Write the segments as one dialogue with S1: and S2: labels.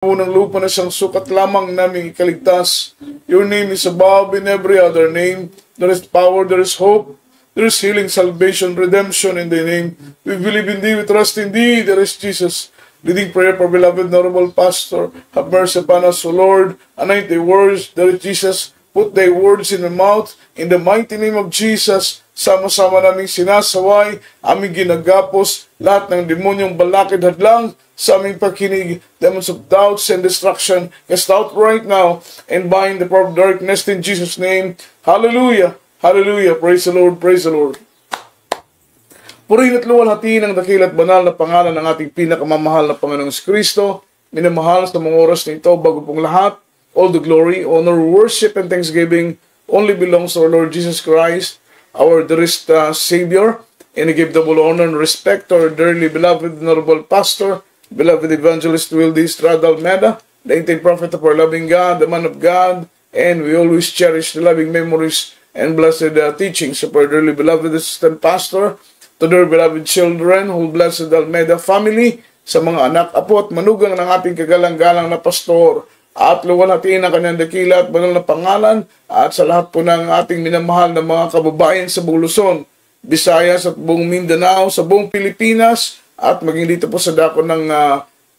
S1: Unang lupa na siyang sukat lamang naming ikaligtas. Your name is above in every other name. There is power, there is hope, there is healing, salvation, redemption in the name. We believe in thee, we trust in thee. There is Jesus. Leading prayer for beloved honorable pastor. Have mercy upon us, O Lord. Anoint thy words. There is Jesus. Put thy words in the mouth. In the mighty name of Jesus, sama-sama naming sinasaway, aming ginagapos, lahat ng demonyong balakid hadlang sa aming pakinig, demons of doubts and destruction, cast out right now, and bind the power of darkness in Jesus' name. Hallelujah! Hallelujah! Praise the Lord! Praise the Lord! Purihin at luwalhati ng dakil at banal na pangalan ng ating pinakamamahal na Panginoong Kristo, minamahal sa mga oras na ito, bago pong lahat, all the glory, honor, worship, and thanksgiving only belongs to our Lord Jesus Christ, our dearest Savior, and I give double honor and respect to our dearly beloved honorable pastor, beloved evangelist Wildy Estrada Almeida, the intended prophet of our loving God, the man of God, and we always cherish the loving memories and blessed teachings of our dearly beloved assistant pastor, to their beloved children, whole blessed Almeida family, sa mga anak, apo at manugang ng ating kagalang-galang na pastor, at luwalhatiin ang kanyang dakila at banal na pangalan, at sa lahat po ng ating minamahal na mga kababayan sa buong Luzon, Visayas at buong Mindanao, sa buong Pilipinas, at maging dito po sa dako ng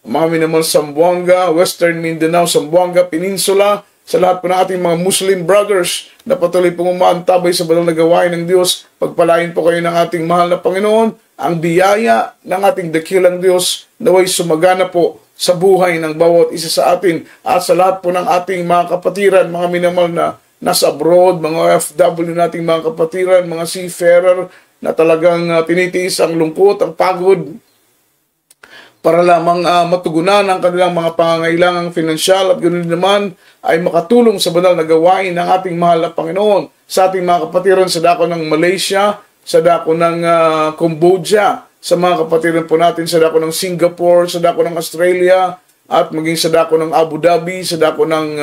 S1: mga minamahal Zamboanga, Western Mindanao, Zamboanga, Peninsula, sa lahat po ng ating mga Muslim brothers na patuloy pong umaantabay sa banal na gawain ng Diyos, pagpalain po kayo ng ating mahal na Panginoon, ang biyaya ng ating dakilang Diyos naway sumagana po sa buhay ng bawat isa sa atin at sa lahat po ng ating mga kapatiran, mga minamahal na nasa abroad, mga OFW nating mga kapatiran, mga seafarer na talagang tinitiis ang lungkot, ang pagod, para lamang matugunan ang kanilang mga pangangailangang pinansyal at ganoon naman ay makatulong sa banal na gawain ng ating mahal na Panginoon sa ating mga kapatiran sa dako ng Malaysia, sa dako ng Cambodia, sa mga kapatiran po natin sa dako ng Singapore, sa dako ng Australia, at maging sa dako ng Abu Dhabi, sa dako ng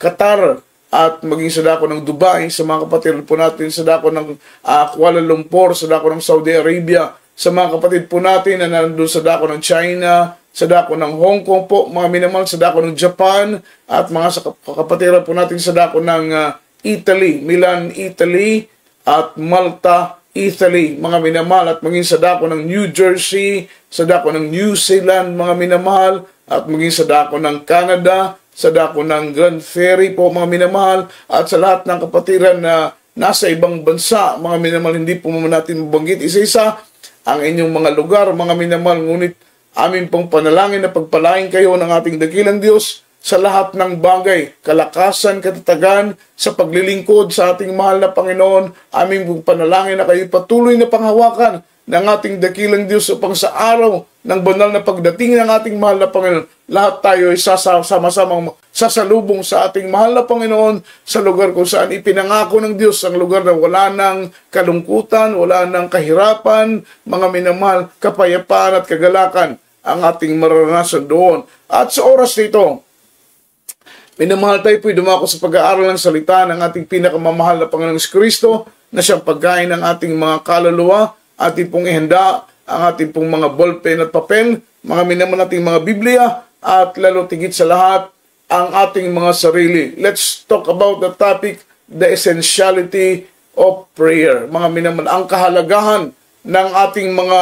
S1: Qatar, at maging sa dako ng Dubai, sa mga kapatiran po natin sa dako ng Kuala Lumpur, sa dako ng Saudi Arabia, sa mga kapatid po natin na nandun sa dako ng China, sa dako ng Hong Kong po, mga minamahal sa dako ng Japan, at mga kapatiran po natin sa dako ng Italy, Milan, Italy, at Malta, Italy, mga minamahal, at maging sa dako ng New Jersey, sa dako ng New Zealand, mga minamahal, at maging sa dako ng Canada, sa dako ng Grand Ferry po, mga minamahal, at sa lahat ng kapatiran na nasa ibang bansa, mga minamahal, hindi po natin mabanggit isa-isa ang inyong mga lugar, mga minamahal, ngunit amin pong panalangin na pagpalain kayo ng ating dakilang Diyos sa lahat ng bagay, kalakasan, katatagan, sa paglilingkod sa ating mahal na Panginoon. Amin pong panalangin na kayo patuloy na panghawakan ng ating dakilang Diyos upang sa araw ng banal na pagdating ng ating mahal na Panginoon, lahat tayo ay sama-samang sasalubong sa ating mahal na Panginoon sa lugar kung saan ipinangako ng Diyos, ang lugar na wala ng kalungkutan, wala ng kahirapan, mga minamahal, kapayapaan at kagalakan ang ating mararanasan doon. At sa oras nito, minamahal tayo po'y dumako sa pag-aaral ng salita ng ating pinakamamahal na Panginoong Kristo na siyang pagkain ng ating mga kaluluwa, ating pong ihanda ang ating pong mga ballpen at papel, mga minamahal nating mga Biblia, at lalo tigit sa lahat, ang ating mga sarili. Let's talk about the topic, the essentiality of prayer. Mga minamahal, ang kahalagahan ng ating mga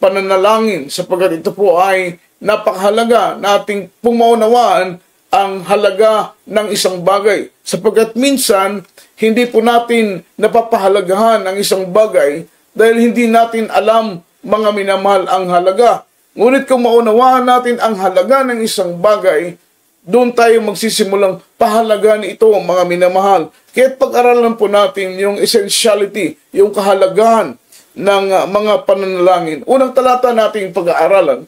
S1: pananalangin, sapagkat ito po ay napakahalaga na ating pumaunawaan ang halaga ng isang bagay. Sapagkat minsan, hindi po natin napapahalagahan ang isang bagay dahil hindi natin alam, mga minamahal, ang halaga. Ngunit kung maunawaan natin ang halaga ng isang bagay, doon tayo magsisimulang pahalagaan ito, mga minamahal. Kaya't pag-aralan po natin yung essentiality, yung kahalagahan ng mga pananalangin. Unang talata nating pag-aaralan,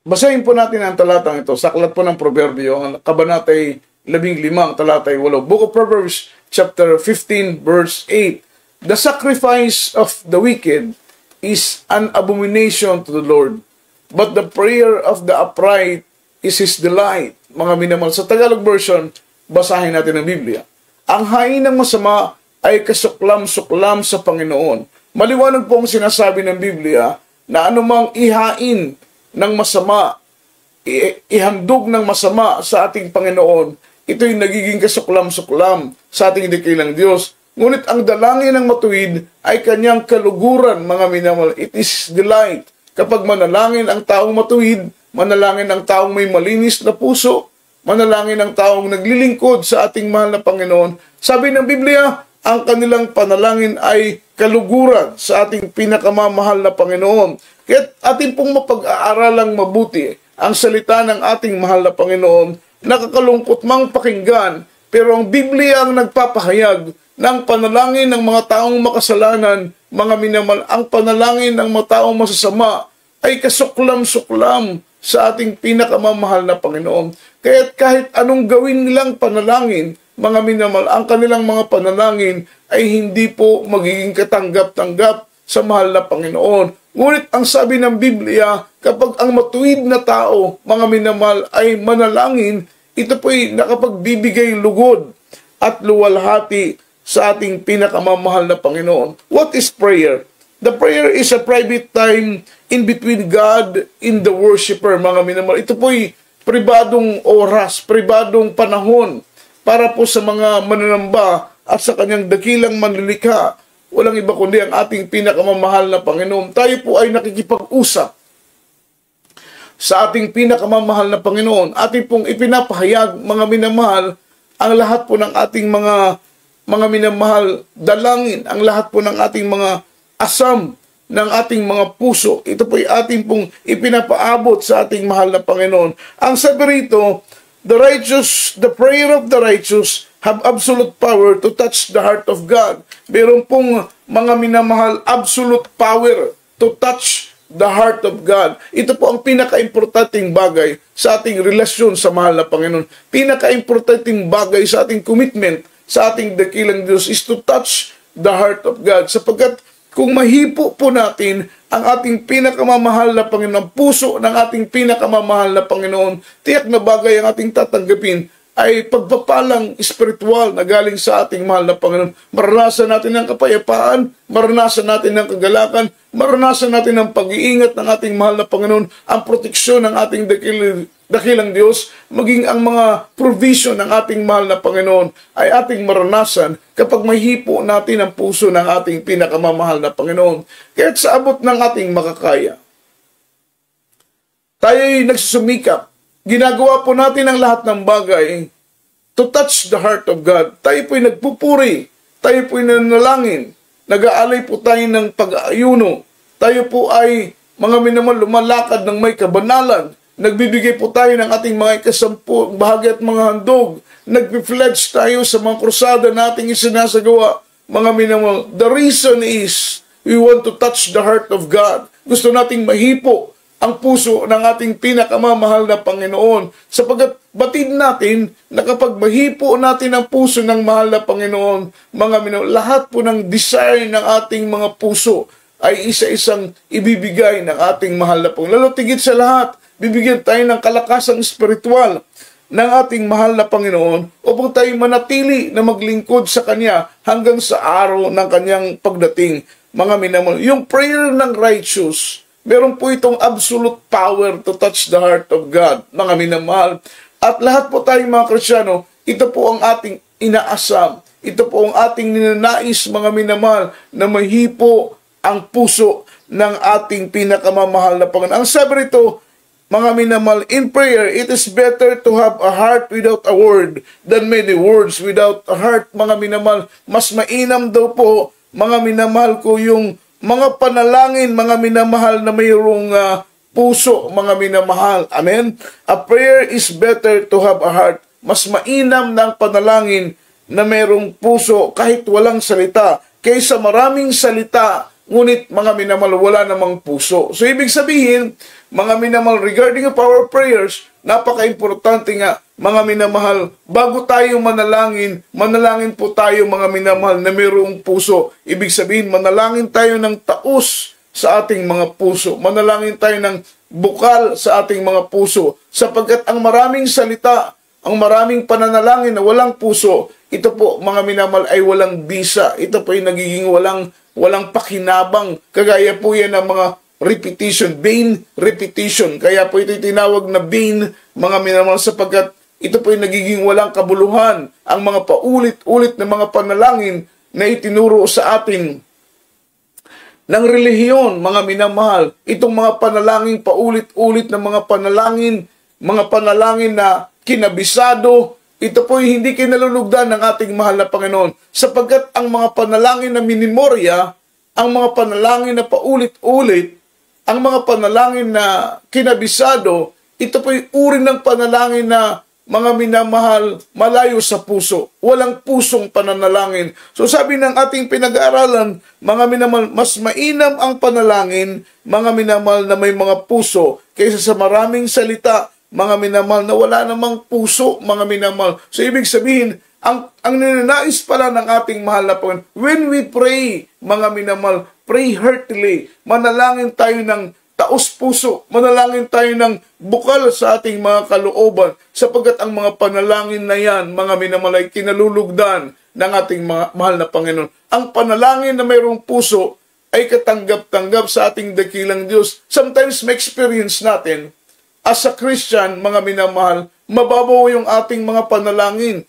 S1: basahin po natin ang talatang ito sa aklat po ng Proverbio, ang kabanatay 15, talatay 8. Book of Proverbs, chapter 15, verse 8. The sacrifice of the wicked is an abomination to the Lord, but the prayer of the upright is His delight. Mga minamahal, sa Tagalog version, basahin natin ang Biblia. Ang hain ng masama ay kasuklam-suklam sa Panginoon. Maliwanag po ang sinasabi ng Biblia na anumang ihain ng masama ihandog ng masama sa ating Panginoon, ito'y nagiging kasuklam-suklam sa ating dakilang Diyos. Ngunit ang dalangin ng matuwid ay kanyang kaluguran, mga minamahal. It is delight. Kapag manalangin ang taong matuwid, manalangin ang taong may malinis na puso, manalangin ang taong naglilingkod sa ating mahal na Panginoon. Sabi ng Biblia, ang kanilang panalangin ay kaluguran sa ating pinakamamahal na Panginoon. Kaya ating pong mapag-aaralang mabuti ang salita ng ating mahal na Panginoon. Nakakalungkot mang pakinggan, pero ang Biblia ang nagpapahayag ng panalangin ng mga taong makasalanan, mga minamahal. Ang panalangin ng mga taong masasama ay kasuklam-suklam sa ating pinakamamahal na Panginoon. Kaya kahit anong gawin nilang panalangin, mga minamahal, ang kanilang mga panalangin ay hindi po magiging katanggap-tanggap sa mahal na Panginoon. Ngunit ang sabi ng Biblia, kapag ang matuwid na tao, mga minamahal, ay manalangin, ito po'y nakapagbibigay lugod at luwalhati sa ating pinakamamahal na Panginoon. What is prayer? The prayer is a private time in between God and the worshiper, mga minamahal. Ito po'y pribadong oras, pribadong panahon para po sa mga mananamba at sa kanyang dakilang manlilikha. Walang iba kundi ang ating pinakamamahal na Panginoon. Tayo po ay nakikipag-usap sa ating pinakamamahal na Panginoon. Ating pong ipinapahayag, mga minamahal, ang lahat po ng ating mga minamahal dalangin, ang lahat po ng ating mga asam ng ating mga puso. Ito po ay ating pong ipinapaabot sa ating mahal na Panginoon. Ang sabi rito, the prayer of the righteous have absolute power to touch the heart of God. Meron pong mga minamahal, absolute power to touch the heart of God. Ito po ang pinaka-importanting bagay sa ating relasyon sa mahal na Panginoon. Pinaka-importanting bagay sa ating commitment sa ating dakilang Diyos is to touch the heart of God. Sapagkat kung mahipo po natin ang ating pinakamamahal na Panginoon, puso ng ating pinakamamahal na Panginoon, tiyak na bagay ang ating tatanggapin ay pagpapalang espiritual na galing sa ating mahal na Panginoon. Maranasan natin ang kapayapaan, maranasan natin ang kagalakan, maranasan natin ang pag-iingat ng ating mahal na Panginoon, ang proteksyon ng ating dakilang Diyos, maging ang mga provision ng ating mahal na Panginoon ay ating maranasan kapag mahipo natin ang puso ng ating pinakamamahal na Panginoon. Kaya sa abot ng ating makakaya, tayo'y nagsusumikap. Ginagawa po natin ang lahat ng bagay to touch the heart of God. Tayo po'y nagpupuri, tayo po'y nanalangin, nag-aalay po tayo ng pag-aayuno, tayo po ay mga minamahal lumalakad ng may kabanalan, nagbibigay po tayo ng ating mga ikasampu, bahagi at mga handog, nagpi-pledge tayo sa mga krusada nating isinasagawa, mga minamahal. The reason is, we want to touch the heart of God. Gusto nating mahipo ang puso ng ating pinakamamahal na Panginoon. Sapagkat batid natin na kapag mahipo natin ang puso ng mahal na Panginoon, mga minamahal, lahat po ng desire ng ating mga puso ay isa-isang ibibigay ng ating mahal na Panginoon. Lalo tigit sa lahat, bibigyan tayo ng kalakasang espiritual ng ating mahal na Panginoon upang tayo manatili na maglingkod sa Kanya hanggang sa araw ng Kanyang pagdating. Mga minamahal, yung prayer ng righteous, meron po itong absolute power to touch the heart of God, mga minamahal. At lahat po tayong mga Kristiyano, ito po ang ating inaasam. Ito po ang ating ninanais, mga minamahal, na mahipo ang puso ng ating pinakamamahal na Panginoon. Ang sabi rito, mga minamahal, in prayer, it is better to have a heart without a word than many words without a heart, mga minamahal. Mas mainam daw po, mga minamahal ko, yung mga panalangin, mga minamahal, na mayroong puso, mga minamahal. Amen? A prayer is better to have a heart. Mas mainam ng panalangin na mayroong puso kahit walang salita, kaysa maraming salita, ngunit mga minamahal, wala namang puso. So, ibig sabihin, mga minamahal, regarding of our prayers, napaka-importante nga, mga minamahal, bago tayo manalangin po tayo, mga minamahal, na mayroong puso. Ibig sabihin, manalangin tayo ng taos sa ating mga puso. Manalangin tayo ng bukal sa ating mga puso. Sapagkat ang maraming salita, ang maraming pananalangin na walang puso, ito po, mga minamahal, ay walang bisa. Ito po ay nagiging walang pakinabang. Kagaya po yan ng mga repetition, vain repetition. Kaya po ito tinawag na vain, mga minamahal, sapagkat ito po ay nagiging walang kabuluhan ang mga paulit-ulit na mga panalangin na itinuro sa atin ng relihiyon, mga minamahal. Itong mga panalangin paulit-ulit na mga panalangin na kinabisado, ito po ay hindi kinalulugdan ng ating mahal na Panginoon. Sapagkat ang mga panalangin na minimorya, ang mga panalangin na paulit-ulit, ang mga panalangin na kinabisado, ito po ay uri ng panalangin na, mga minamahal, malayo sa puso. Walang pusong pananalangin. So sabi ng ating pinag-aaralan, mga minamahal, mas mainam ang panalangin, mga minamahal, na may mga puso, kaysa sa maraming salita, mga minamahal, na wala namang puso, mga minamahal. So ibig sabihin, ang ninanais pala ng ating mahal na Panginoon, when we pray, mga minamahal, pray heartily, manalangin tayo ng taos-puso, manalangin tayo ng bukal sa ating mga kalooban, sapagkat ang mga panalangin na yan, mga minamahal, ay kinalulugdan ng ating mahal na Panginoon. Ang panalangin na mayroong puso ay katanggap-tanggap sa ating dakilang Diyos. Sometimes may experience natin, as a Christian, mga minamahal, mababaw yung ating mga panalangin.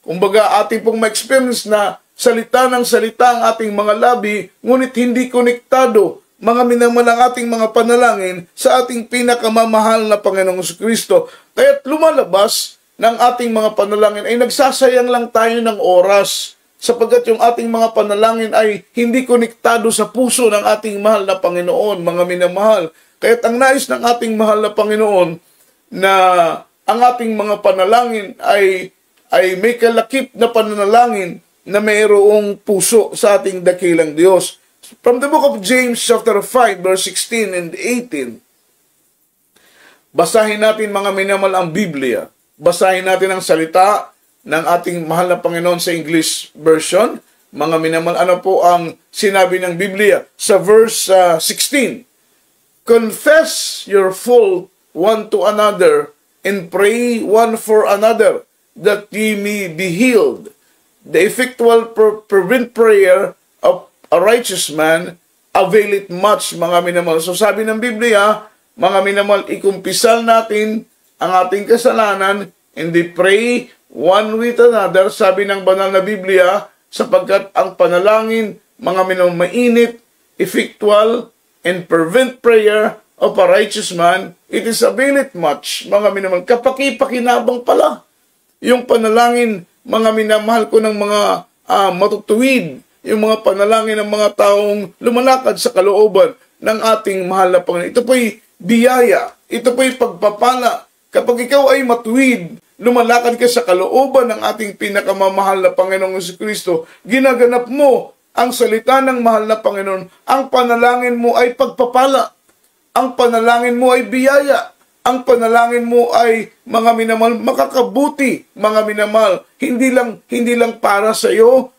S1: Kumbaga, ating pong ma-experience na salita ng salita ang ating mga labi, ngunit hindi konektado, mga minamahal, ang ating mga panalangin sa ating pinakamamahal na Panginoong Kristo. Kaya't lumalabas ng ating mga panalangin ay nagsasayang lang tayo ng oras, sapagkat yung ating mga panalangin ay hindi konektado sa puso ng ating mahal na Panginoon, mga minamahal. Kaya't ang nais ng ating mahal na Panginoon na ang ating mga panalangin ay may kalakip na pananalangin na mayroong puso sa ating dakilang Diyos. From the book of James chapter 5 verse 16 and 18, basahin natin, mga minamahal, ang Biblia. Basahin natin ang salita ng ating mahal na Panginoon sa English version. Mga minamahal, ano po ang sinabi ng Biblia sa verse 16? Confess your fault one to another and pray one for another, that ye may be healed. The effectual fervent prayer of a righteous man availeth much, mga minamahal. So sabi ng Biblia, mga minamahal, ikumpisal natin ang ating kasalanan and they pray one with another, sabi ng banal na Biblia, sapagkat ang panalangin, mga minamahal, mainit, effectual, and fervent prayer of a righteous man, it is availeth much, mga minamahal. Kapaki-pakinabang pala yung panalangin, mga minamahal ko, ng mga matutuwid, yung mga panalangin ng mga taong lumalakad sa kalooban ng ating mahal na Panginoon. Ito po'y biyaya, ito po'y pagpapala. Kapag ikaw ay matuwid, lumalakad ka sa kalooban ng ating pinakamamahal na Panginoong Jesucristo, ginaganap mo ang salita ng mahal na Panginoon, ang panalangin mo ay pagpapala, ang panalangin mo ay biyaya, ang panalangin mo ay, mga minamahal, makakabuti, mga minamahal, hindi lang para sa iyo,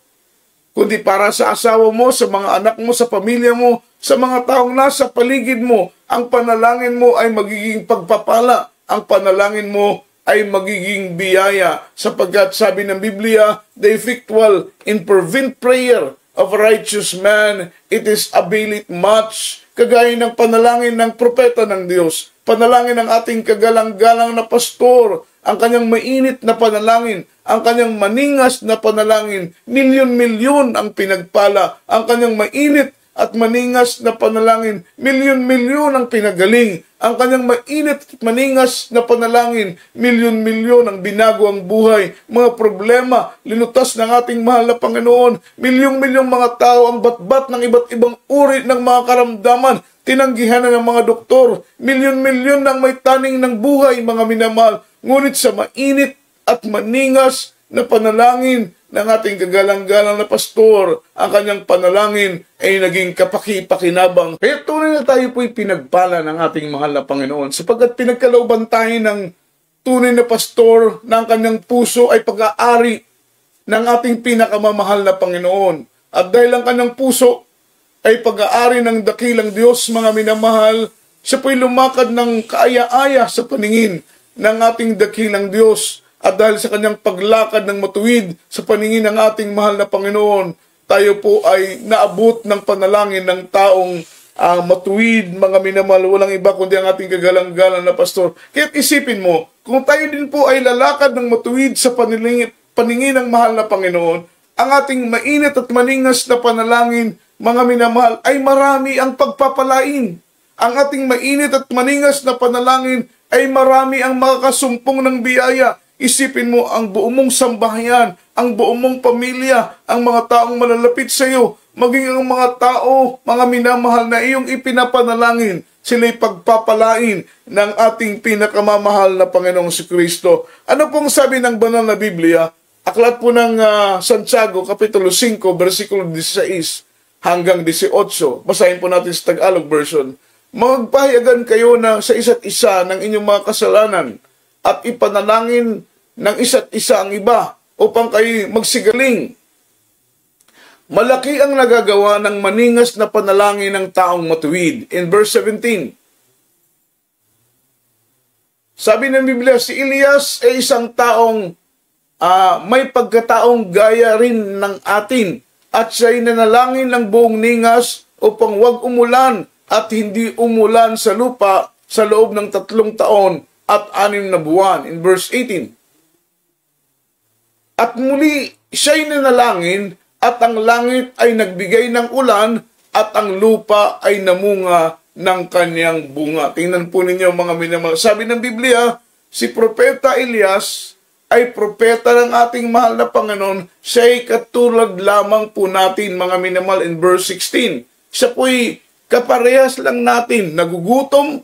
S1: kundi para sa asawa mo, sa mga anak mo, sa pamilya mo, sa mga taong nasa paligid mo. Ang panalangin mo ay magiging pagpapala, ang panalangin mo ay magiging biyaya, sapagkat sabi ng Biblia, the effectual and fervent prayer of a righteous man, it is availeth much. Kagaya ng panalangin ng propeta ng Diyos, panalangin ng ating kagalang-galang na pastor, ang kanyang mainit na panalangin, ang kanyang maningas na panalangin, milyon-milyon ang pinagpala, ang kanyang mainit at maningas na panalangin, milyon-milyon ang pinagaling, ang kanyang mainit at maningas na panalangin, milyon-milyon ang binago ang buhay, mga problema, linutas ng ating mahal na Panginoon, milyong-milyong mga tao ang batbat ng iba't ibang uri ng mga karamdaman, tinanggihan na ng mga doktor, milyon-milyon ang may taning ng buhay, mga minamahal, ngunit sa mainit at maningas na panalangin ng ating kagalang-galang na pastor, ang kanyang panalangin ay naging kapaki-pakinabang. Kaya tunay na tayo po'y pinagpala ng ating mahal na Panginoon, sapagkat pinagkalooban tayo ng tunay na pastor na ang kanyang puso ay pag-aari ng ating pinakamamahal na Panginoon. At dahil ang kanyang puso ay pag-aari ng dakilang Diyos, mga minamahal, siya po'y lumakad ng kaaya-aya sa paningin ng ating dakilang Diyos. At dahil sa kanyang paglakad ng matuwid sa paningin ng ating mahal na Panginoon, tayo po ay naabot ng panalangin ng taong matuwid, mga minamahal, walang iba kundi ang ating kagalang-galang na pastor. Kaya't isipin mo, kung tayo din po ay lalakad ng matuwid sa paningin ng mahal na Panginoon, ang ating mainit at maningas na panalangin, mga minamahal, ay marami ang pagpapalain. Ang ating mainit at maningas na panalangin ay marami ang makakasumpong ng biyaya. Isipin mo ang buong mong sambahayan, ang buong mong pamilya, ang mga taong malalapit sa iyo, maging ang mga tao, mga minamahal na iyong ipinapanalangin, sila'y pagpapalain ng ating pinakamamahal na Panginoong Jesucristo. Ano pong sabi ng banal na Biblia? Aklat po ng Santiago, Kapitulo 5, versikulo 16 hanggang 18. Basahin po natin sa Tagalog version. Magpahayagan kayo na sa isa't isa ng inyong mga kasalanan at ipanalangin ng isa't isa ang iba upang kayo magsigaling. Malaki ang nagagawa ng maningas na panalangin ng taong matuwid. In verse 17, sabi ng Biblia, si Elias ay isang taong may pagkataong gaya rin ng atin at siya'y nanalangin ng buong ningas upang wag umulan at hindi umulan sa lupa sa loob ng 3 taon at 6 na buwan. In verse 18, at muli siya'y nanalangin at ang langit ay nagbigay ng ulan at ang lupa ay namunga ng kanyang bunga. Tingnan po ninyo mga minamahal. Sabi ng Biblia, si Propeta Elias ay propeta ng ating mahal na Panginoon. Siya'y katulad lamang po natin mga minamahal. In verse 16, siya po'y kaparehas lang natin, nagugutom,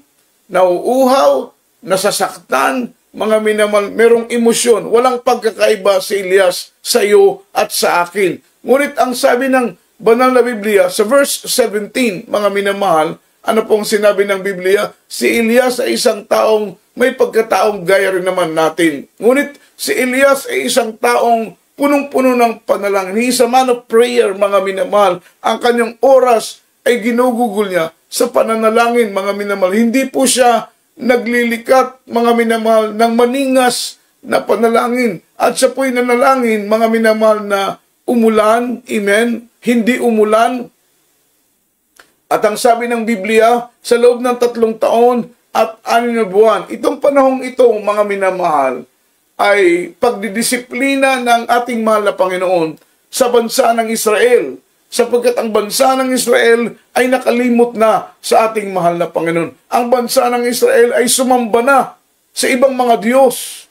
S1: nauuhaw, nasasaktan, mga minamahal, merong emosyon. Walang pagkakaiba si Elias sa iyo at sa akin. Ngunit ang sabi ng banal na Biblia, sa verse 17, mga minamahal, ano pong sinabi ng Biblia? Si Elias ay isang taong may pagkataong gaya rin naman natin. Ngunit si Elias ay isang taong punong-puno ng panalangin. He is a man of prayer, mga minamahal. Ang kanyang oras ay ginugugol niya sa pananalangin, mga minamahal. Hindi po siya naglilikat, mga minamahal, ng maningas na panalangin. At siya po'y nanalangin, mga minamahal, na umulan, amen, hindi umulan. At ang sabi ng Biblia, sa loob ng 3 taon at 6 na buwan, itong panahong ito, mga minamahal, ay pagdidisiplina ng ating mahal na Panginoon sa bansa ng Israel. Sapagkat ang bansa ng Israel ay nakalimot na sa ating mahal na Panginoon. Ang bansa ng Israel ay sumamba na sa ibang mga Diyos.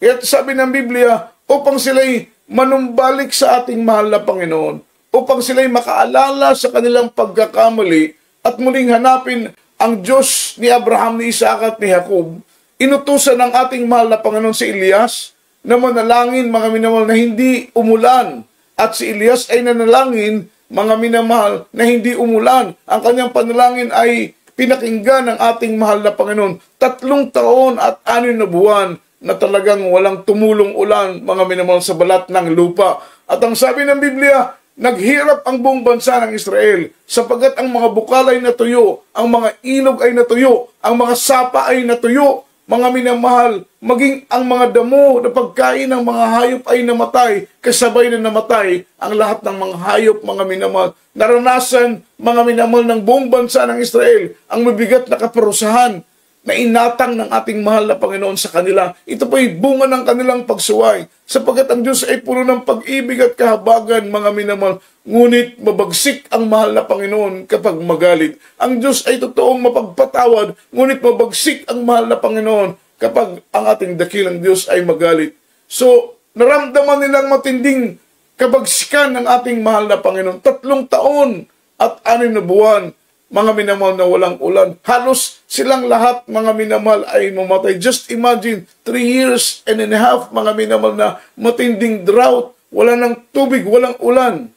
S1: Kaya sabi ng Biblia, upang sila'y manumbalik sa ating mahal na Panginoon, upang sila'y makaalala sa kanilang pagkakamali at muling hanapin ang Diyos ni Abraham, ni Isaac at ni Jacob, inutusan ng ating mahal na Panginoon si Elias na manalangin, mga minamahal, na hindi umulan. At si Elias ay nanalangin, mga minamahal, na hindi umulan. Ang kanyang panalangin ay pinakinggan ng ating mahal na Panginoon. 3 taon at 6 na buwan na talagang walang tumulong ulan, mga minamahal, sa balat ng lupa. At ang sabi ng Biblia, naghirap ang buong bansa ng Israel sapagkat ang mga bukal ay natuyo, ang mga ilog ay natuyo, ang mga sapa ay natuyo, mga minamahal, maging ang mga damo na pagkain ng mga hayop ay namatay, kasabay na namatay ang lahat ng mga hayop, mga minamahal. Naranasan, mga minamahal, ng buong bansa ng Israel ang mabigat na kaparusahan na inatang ng ating mahal na Panginoon sa kanila. Ito po ay bunga ng kanilang pagsuway, sapagkat ang Diyos ay puno ng pag-ibig at kahabagan, mga minamahal. Ngunit mabagsik ang mahal na Panginoon kapag magalit. Ang Diyos ay totoong mapagpatawad, ngunit mabagsik ang mahal na Panginoon kapag ang ating dakilang Diyos ay magalit. So, naramdaman nilang matinding kabagsikan ng ating mahal na Panginoon. 3 taon at 6 na buwan, mga minamahal, na walang ulan. Halos silang lahat, mga minamahal, ay mamatay. Just imagine, 3 years and a half, mga minamahal, na matinding drought. Wala ng tubig, walang ulan.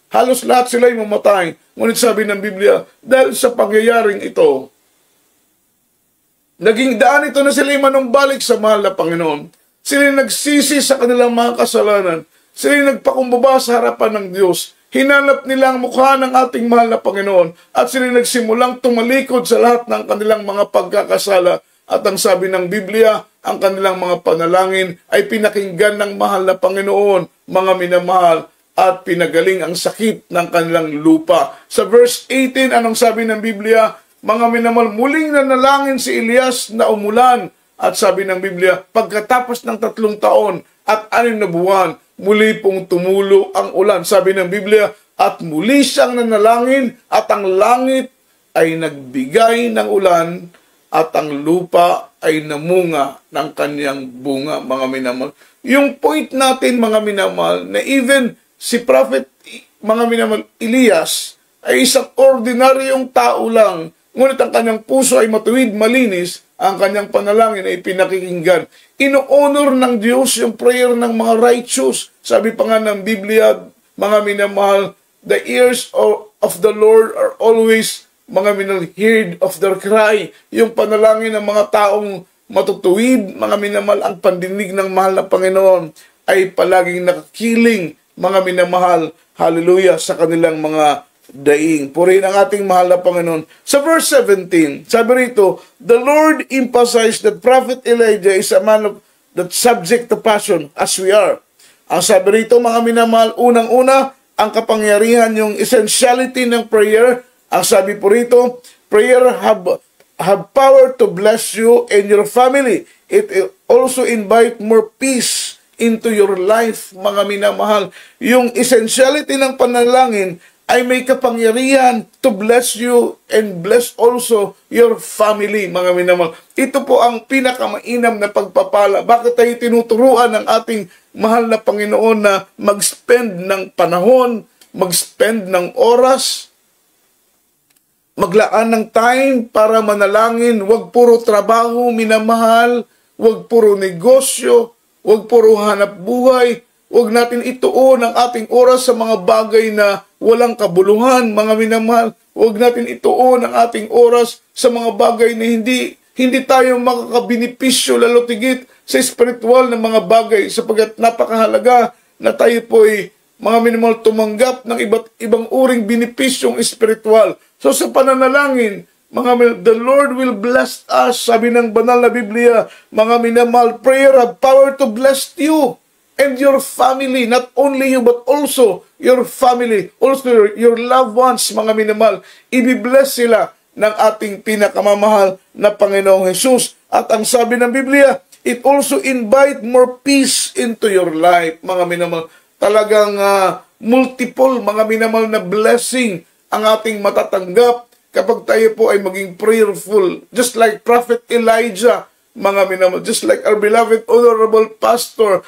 S1: Halos lahat sila ay mamatay. Ngunit sabi ng Biblia, dahil sa pangyayaring ito, naging daan ito na sila manumbalik sa mahal na Panginoon. Sila nagsisi sa kanilang mga kasalanan. Sila nagpakumbaba sa harapan ng Diyos. Hinanap nila ang mukha ng ating mahal na Panginoon at sila nagsimulang tumalikod sa lahat ng kanilang mga pagkakasala. At ang sabi ng Biblia, ang kanilang mga panalangin ay pinakinggan ng mahal na Panginoon, mga minamahal. at pinagaling ang sakit ng kanilang lupa. Sa verse 18, anong sabi ng Biblia? Mga minamahal, muling nanalangin si Elias na umulan. At sabi ng Biblia, pagkatapos ng 3 taon at 6 na buwan, muli pong tumulo ang ulan. Sabi ng Biblia, at muli siyang nanalangin at ang langit ay nagbigay ng ulan at ang lupa ay namunga ng kanyang bunga, mga minamahal. Yung point natin, mga minamahal, na even si Prophet, mga minamahal, Elias, ay isang ordinaryong tao lang, ngunit ang kanyang puso ay matuwid, malinis, ang kanyang panalangin ay pinakikinggan. Ino-honor ng Diyos yung prayer ng mga righteous. Sabi pa nga ng Biblia, mga minamahal, the ears of the Lord are always, mga minamahal, heard of their cry. Yung panalangin ng mga taong matutuwid, mga minamahal, ang pandinig ng mahal na Panginoon ay palaging nakakiling, mga minamahal, hallelujah, sa kanilang mga daing. Purihin ang ating mahal na Panginoon. Sa verse 17, sabi rito, the Lord emphasized that Prophet Elijah is a man of that subject to passion as we are. Ang sabi rito, mga minamahal, unang-una, ang kapangyarihan, yung essentiality ng prayer. Ang sabi po rito, prayer have power to bless you and your family. It also invite more peace into your life, mga minamahal. Yung essentiality ng panalangin ay may kapangyarihan to bless you and bless also your family, mga minamahal. Ito po ang pinakamainam na pagpapala. Bakit tayo tinuturuan ng ating mahal na Panginoon na mag-spend ng panahon, mag-spend ng oras, maglaan ng time para manalangin? Huwag puro trabaho, minamahal. Huwag puro negosyo. Huwag puro hanap buhay. Huwag natin ituon ang ating oras sa mga bagay na walang kabuluhan, mga minamahal. Huwag natin ituon ang ating oras sa mga bagay na hindi tayo makakabinipisyo, lalo tigit sa spiritual na mga bagay, sapagkat napakahalaga na tayo po ay, mga minamahal, tumanggap ng iba't ibang uring binipisyong spiritual. So sa pananalangin, the Lord will bless us. Sabi ng banal na Biblia, mga minamahal, prayer have power to bless you and your family, not only you but also your family, also your loved ones, mga minamahal. Ibibless sila ng ating pinakamamahal na Panginoong Jesus. At ang sabi ng Biblia, it also invite more peace into your life, mga minamahal. Talagang multiple, mga minamahal, na blessing ang ating matatanggap kapag tayo po ay maging prayerful. Just like Prophet Elijah, mga minamahal, just like our beloved honorable pastor,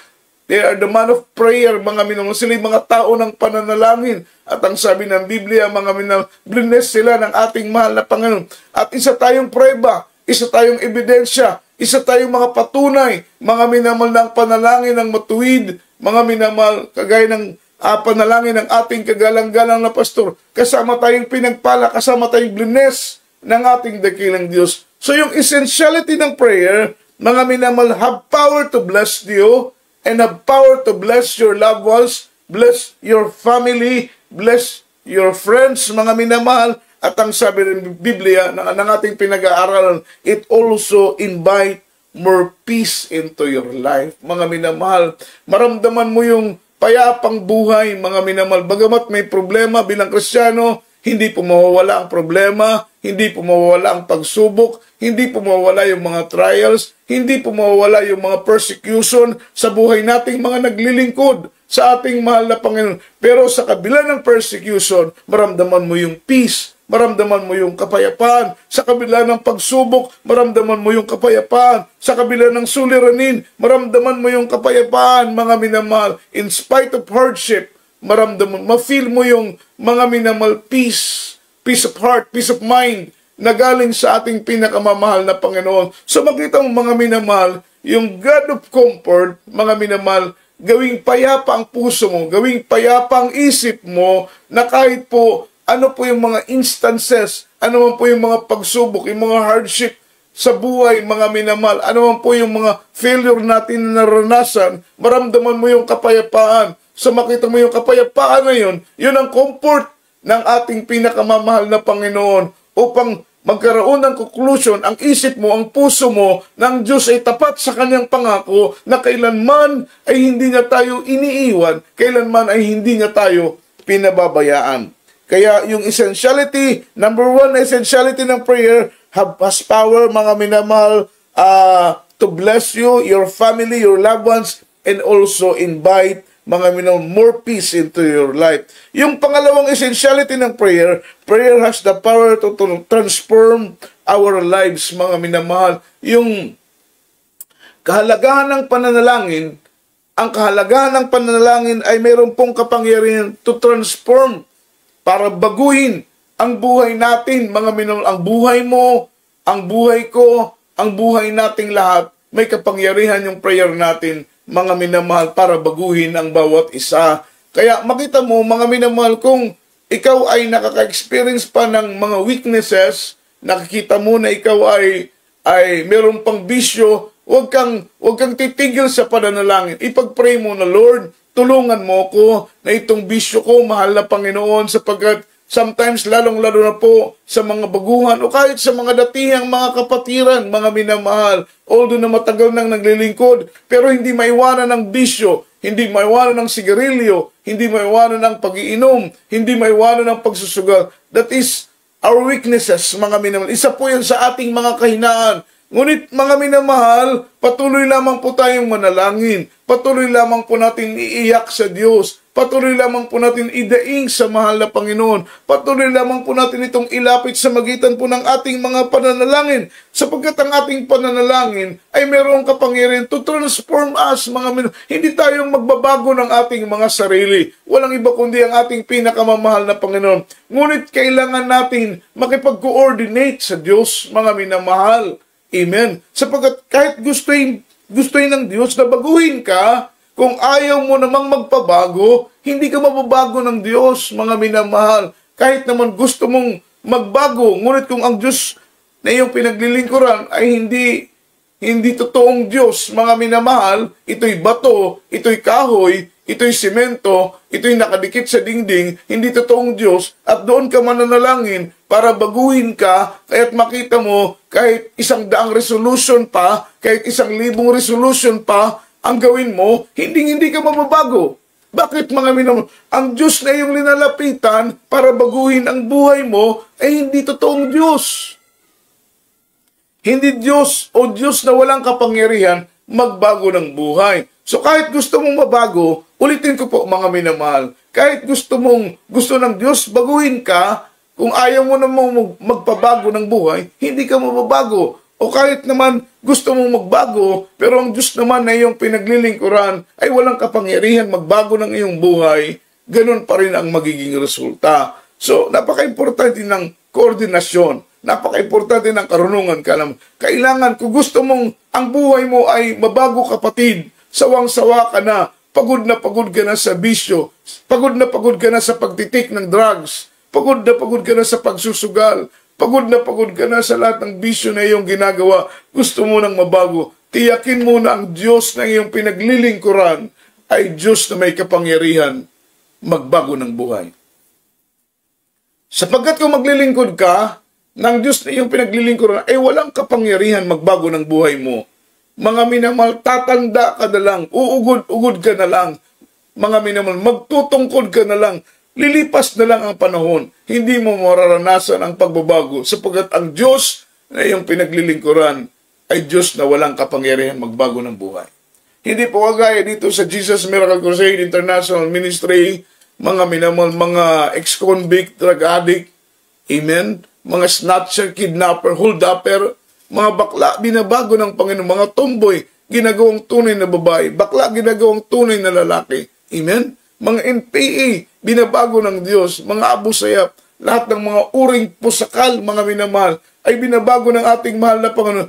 S1: they are the man of prayer, mga minamahal. Sila yung mga tao ng pananalangin. At ang sabi ng Biblia, mga minamahal, bless sila ng ating mahal na Panginoon. At isa tayong prueba, isa tayong ebidensya, isa tayong mga patunay, mga minamahal, ng panalangin ng matuwid, mga minamahal, kagaya ng panalangin ng ating kagalang-galang na pastor. Kasama tayong pinagpala, kasama tayong bless ng ating dakilang Diyos. So yung essentiality ng prayer, mga minamahal, have power to bless you, and have power to bless your loved ones, bless your family, bless your friends, mga minamahal. At ang sabi ng Biblia, ng ating pinag-aaralan, it also invite more peace into your life. Mga minamahal, maramdaman mo yung payapang buhay, mga minamahal. Bagamat may problema bilang Kristiyano, hindi po mawawala ang problema, hindi po mawawala ang pagsubok, hindi po mawawala yung mga trials, hindi po mawawala yung mga persecution sa buhay nating mga naglilingkod sa ating mahal na Panginoon. Pero sa kabila ng persecution, maramdaman mo yung peace, maramdaman mo yung kapayapaan. Sa kabila ng pagsubok, maramdaman mo yung kapayapaan. Sa kabila ng suliranin, maramdaman mo yung kapayapaan, mga minamahal. In spite of hardship, maramdaman, ma-feel mo yung mga minamahal peace of heart, peace of mind, na galing sa ating pinakamamahal na Panginoon. So makita mo, mga minamahal, yung God of comfort, mga minamahal, gawing payapa ang puso mo, gawing payapa ang isip mo, na kahit po, ano po yung mga instances, ano man po yung mga pagsubok, yung mga hardship sa buhay, mga minamahal, ano man po yung mga failure natin na naranasan, maramdaman mo yung kapayapaan. So makita mo yung kapayapaan na yun ang comfort ng ating pinakamamahal na Panginoon, upang magkaroon ng conclusion, ang isip mo, ang puso mo, ng Diyos ay tapat sa kanyang pangako na kailanman ay hindi niya tayo iniiwan, kailanman ay hindi niya tayo pinababayaan. Kaya yung essentiality, number one na essentiality ng prayer, has power, mga minamahal, to bless you, your family, your loved ones, and also invite mga minamahal, more peace into your life. Yung pangalawang essentiality ng prayer, prayer has the power to transform our lives, mga minamahal. Yung kahalagahan ng pananalangin, ang kahalagahan ng pananalangin ay mayroon pong kapangyarihan to transform, para baguhin ang buhay natin, mga minamahal. Ang buhay mo, ang buhay ko, ang buhay nating lahat, may kapangyarihan yung prayer natin, mga minamahal, para baguhin ang bawat isa. Kaya makita mo, mga minamahal, kung ikaw ay nakaka-experience pa ng mga weaknesses, nakikita mo na ikaw ay meron pang bisyo, huwag kang titigil sa pananalangin. Ipag-pray mo na, Lord, tulungan mo ko na itong bisyo ko, mahal na Panginoon, sapagkat sometimes, lalong-lalo na po sa mga baguhan o kahit sa mga datihang mga kapatiran, mga minamahal, although na matagal nang naglilingkod, pero hindi maiwanan ng bisyo, hindi maiwanan ng sigarilyo, hindi maiwanan ng pag-iinom, hindi maiwanan ng pagsusugal. That is our weaknesses, mga minamahal. Isa po yan sa ating mga kahinaan. Ngunit, mga minamahal, patuloy lamang po tayong manalangin. Patuloy lamang po natin iiyak sa Diyos. Patuloy lamang po natin idaing sa mahal na Panginoon. Patuloy lamang po natin itong ilapit sa magitan po ng ating mga pananalangin. Sapagkat ang ating pananalangin ay mayroong kapangyarihan to transform us, mga minamahal. Hindi tayong magbabago ng ating mga sarili. Walang iba kundi ang ating pinakamamahal na Panginoon. Ngunit kailangan natin makipag-coordinate sa Diyos, mga minamahal. Amen. Sapagkat kahit gustuin ng Diyos na baguhin ka, kung ayaw mo namang magpabago, hindi ka mababago ng Diyos, mga minamahal. Kahit naman gusto mong magbago, ngunit kung ang Diyos na iyong pinaglilingkuran ay hindi totoong Diyos, mga minamahal, ito'y bato, ito'y kahoy, ito'y simento, ito'y nakadikit sa dingding, hindi totoong Diyos, at doon ka mananalangin para baguhin ka, kaya't makita mo, kahit 100 resolution pa, kahit 1,000 resolution pa, ang gawin mo, hindi ka mababago. Bakit, mga minamahal? Ang Diyos na iyong linalapitan para baguhin ang buhay mo ay hindi totoong Diyos. Hindi Diyos o Diyos na walang kapangyarihan magbago ng buhay. So kahit gusto mong mabago, ulitin ko po, mga minamahal, kahit gusto ng Diyos baguhin ka, kung ayaw mo namang magpabago ng buhay, hindi ka mababago. O kahit naman gusto mong magbago, pero ang Diyos naman na iyong pinaglilingkuran ay walang kapangyarihan magbago ng iyong buhay, ganun pa rin ang magiging resulta. So, napaka-importante ng koordinasyon, napaka-importante ng karunungan ka naman. Kailangan, kung gusto mong ang buhay mo ay mabago, kapatid, sawang-sawa ka na pagod ka na sa bisyo, pagod ka na sa pagtitik ng drugs, pagod ka na sa pagsusugal, pagod ka na sa lahat ng bisyo na iyong ginagawa, gusto mo nang mabago, tiyakin mo na ang Diyos na iyong pinaglilingkuran ay Diyos na may kapangyarihan magbago ng buhay. Sapagkat kung maglilingkod ka ng Diyos na iyong pinaglilingkuran, ay walang kapangyarihan magbago ng buhay mo. Mga minamahal, tatanda ka na lang, uugod-ugod ka na lang. Mga minamahal, magtutungkod ka na lang. Lilipas na lang ang panahon, hindi mo mararanasan ang pagbabago sapagkat ang Diyos na iyong pinaglilingkuran ay Diyos na walang kapangyarihan magbago ng buhay. Hindi po kagaya dito sa Jesus Miracle Crusade International Ministry, mga minamahal, mga ex-convict, drug addict, amen, mga snatcher, kidnapper, hold-upper, mga bakla, binabago ng Panginoon, mga tomboy, ginagawang tunay na babae, bakla, ginagawang tunay na lalaki, amen. Mga NPA, binabago ng Diyos, mga Abu Sayyaf, lahat ng mga uring pusakal, mga minamahal, ay binabago ng ating mahal na Panginoon.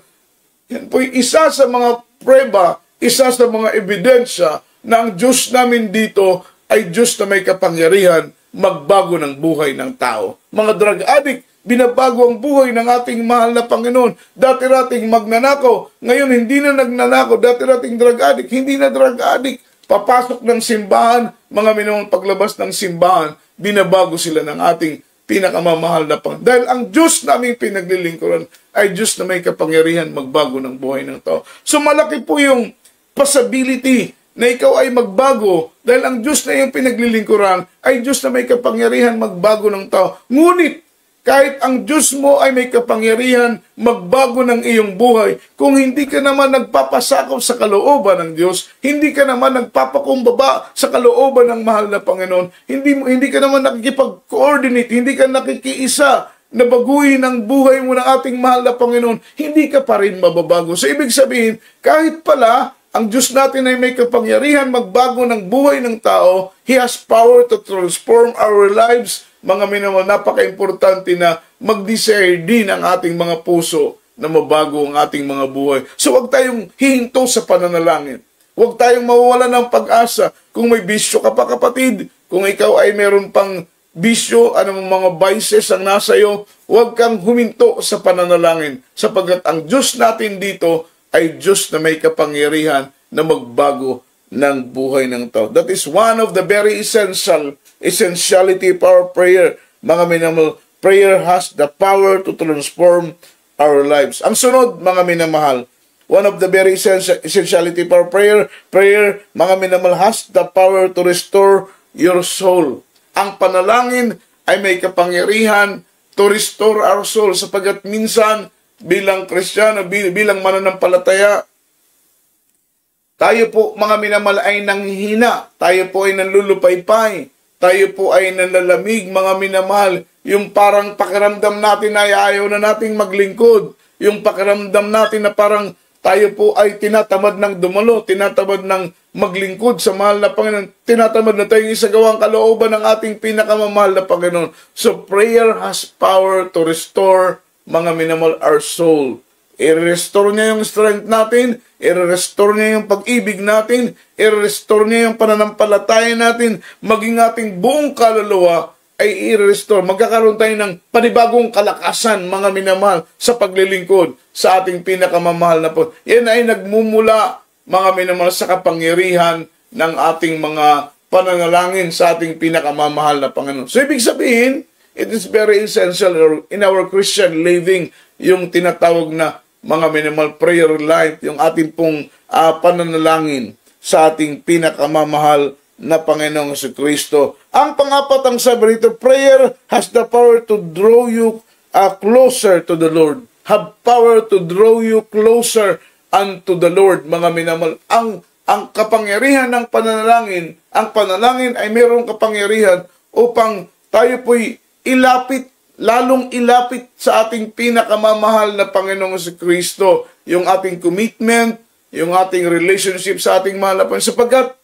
S1: Yan po isa sa mga prueba, isa sa mga ebidensya na ang Diyos namin dito ay Diyos na may kapangyarihan magbago ng buhay ng tao. Mga drug addict, binabago ang buhay ng ating mahal na Panginoon. Dati-rating magnanakaw, ngayon hindi na nagnanakaw. Dati-rating drug addict, hindi na drug addict. Papasok ng simbahan, mga minamahal, paglabas ng simbahan, binabago sila ng ating pinakamamahal na Panginoon. Dahil ang Diyos na aming pinaglilingkuran ay Diyos na may kapangyarihan magbago ng buhay ng tao. So malaki po yung possibility na ikaw ay magbago dahil ang Diyos na iyong pinaglilingkuran ay Diyos na may kapangyarihan magbago ng tao. Ngunit, kahit ang Diyos mo ay may kapangyarihan magbago ng iyong buhay, kung hindi ka naman nagpapasakop sa kalooban ng Diyos, hindi ka naman nagpapakumbaba sa kalooban ng mahal na Panginoon, hindi ka naman nakikipag-coordinate, hindi ka nakikiisa na baguhin ang buhay mo ng ating mahal na Panginoon, hindi ka pa rin mababago. So, ibig sabihin, kahit pala ang Diyos natin ay may kapangyarihan magbago ng buhay ng tao, He has power to transform our lives. Mga minamahal, napaka-importante na mag-desire din ang ating mga puso na mabago ang ating mga buhay. So, huwag tayong hihinto sa pananalangin. Huwag tayong mawawala ng pag-asa. Kung may bisyo ka pa, kapatid, kung ikaw ay meron pang bisyo, anong mga vices ang nasa iyo, huwag kang huminto sa pananalangin. Sapagkat ang Diyos natin dito ay Diyos na may kapangyarihan na magbago ng buhay ng tao. That is one of the very essentiality of our prayer. Mga minamahal, prayer has the power to transform our lives. Ang sunod, mga minamahal, one of the very essentiality of our prayer, mga minamahal, has the power to restore your soul. Ang panalangin ay may kapangyarihan to restore our soul, sapagkat minsan, bilang Kristiyano, bilang mananampalataya, tayo po, mga minamahal, ay nanghihina. Tayo po ay nanlulupaypay. Tayo po ay nanlalamig, mga minamahal. Yung parang pakiramdam natin ay ayaw na nating maglingkod. Yung pakiramdam natin na parang tayo po ay tinatamad ng dumalo, tinatamad ng maglingkod sa mahal na Panginoon. Tinatamad na tayong isagawa ang kalooban ng ating pinakamamahal na Panginoon. So prayer has power to restore, mga minamahal, our soul. I-restore niya yung strength natin, i-restore niya yung pag-ibig natin, i-restore niya yung pananampalataya natin, maging ating buong kaluluwa ay i-restore. Magkakaroon tayo ng panibagong kalakasan, mga minamahal, sa paglilingkod sa ating pinakamamahal na po. Yan ay nagmumula, mga minamahal, sa kapangyarihan ng ating mga pananalangin sa ating pinakamamahal na Panginoon. So, ibig sabihin, it is very essential in our Christian living, yung tinatawag na mga minimal prayer life, yung ating pong pananalangin sa ating pinakamamahal na Panginoong Jesucristo. Ang pang-apat, ang sabi rito, prayer has the power to draw you closer to the Lord. Have power to draw you closer unto the Lord, mga minamahal. Ang kapangyarihan ng pananalangin, ang panalangin ay mayroong kapangyarihan upang tayo po'y ilapit, lalong ilapit sa ating pinakamamahal na Panginoong Jesucristo, yung ating commitment, yung ating relationship sa ating mahal na Panginoon. Sapagkat,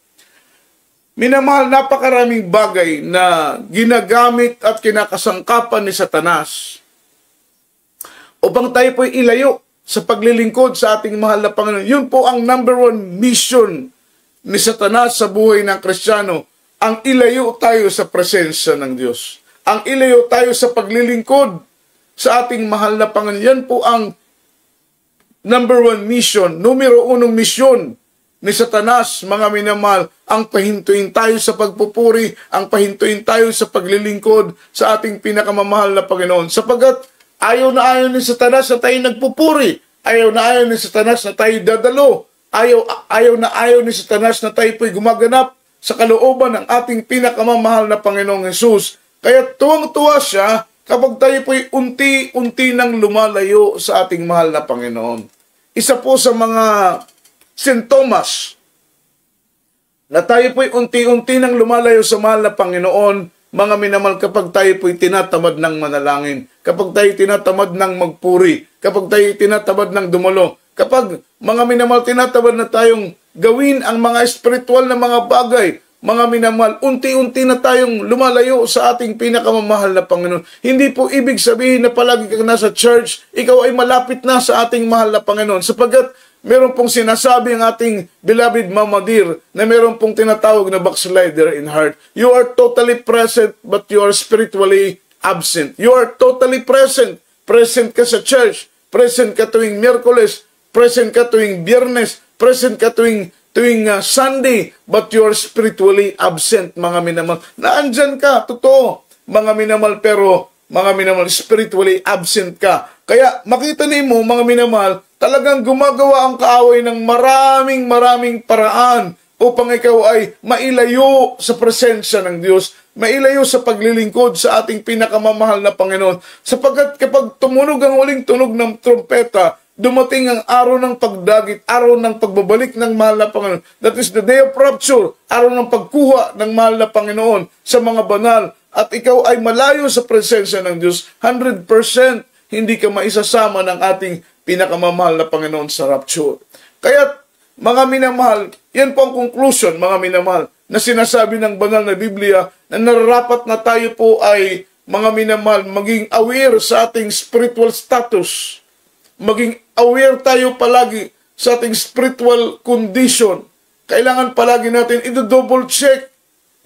S1: minamahal, napakaraming bagay na ginagamit at kinakasangkapan ni Satanas upang tayo po'y ilayo sa paglilingkod sa ating mahal na Panginoon. Yun po ang number one mission ni Satanas sa buhay ng Kristiyano, ang ilayo tayo sa presensya ng Diyos. Ang ilayo tayo sa paglilingkod sa ating mahal na Panginoon. Yan po ang number one mission, numero unong misyon ni Satanas, mga minamahal, ang pahintuin tayo sa pagpupuri, ang pahintuin tayo sa paglilingkod sa ating pinakamamahal na Panginoon. Sapagat ayaw na ayaw ni Satanas na tayo nagpupuri, ayaw na ayaw ni Satanas na tayo dadalo, ayaw na ayaw ni Satanas na tayo po'y gumaganap sa kalooban ng ating pinakamamahal na Panginoong Hesus. Kaya tuwang-tuwa siya kapag tayo po'y unti-unti nang lumalayo sa ating mahal na Panginoon. Isa po sa mga sintomas na tayo po'y unti-unti nang lumalayo sa mahal na Panginoon, mga minamahal, kapag tayo po'y tinatamad ng manalangin, kapag tayo tinatamad ng magpuri, kapag tayo tinatamad ng dumalo, kapag, mga minamahal, tinatamad na tayong gawin ang mga espiritual na mga bagay, mga minamahal, unti-unti na tayong lumalayo sa ating pinakamamahal na Panginoon. Hindi po ibig sabihin na palagi kang nasa church, ikaw ay malapit na sa ating mahal na Panginoon. Sapagat meron pong sinasabi ang ating beloved Mama Dear na meron pong tinatawag na backslider in heart. You are totally present but you are spiritually absent. You are totally present. Present ka sa church. Present ka tuwing Miyerkules. Present ka tuwing Biyernes. Present ka tuwing Sunday, but you are spiritually absent, mga minamahal. Naandyan ka, totoo, mga minamahal, pero mga minamahal, spiritually absent ka. Kaya makita mo, mga minamahal, talagang gumagawa ang kaaway ng maraming paraan upang ikaw ay mailayo sa presensya ng Diyos, mailayo sa paglilingkod sa ating pinakamamahal na Panginoon. Sapagkat kapag tumunog ang huling tunog ng trompeta, dumating ang araw ng pagdagit, araw ng pagbabalik ng mahal na Panginoon. That is the day of rapture, araw ng pagkuha ng mahal na Panginoon sa mga banal. At ikaw ay malayo sa presensya ng Diyos, 100% hindi ka maisasama ng ating pinakamamahal na Panginoon sa rapture. Kaya, mga minamahal, yan po ang conclusion, mga minamahal, na sinasabi ng banal na Biblia na nararapat na tayo po ay, mga minamahal, maging aware sa ating spiritual status. Maging aware tayo palagi sa ating spiritual condition. Kailangan palagi natin i-double check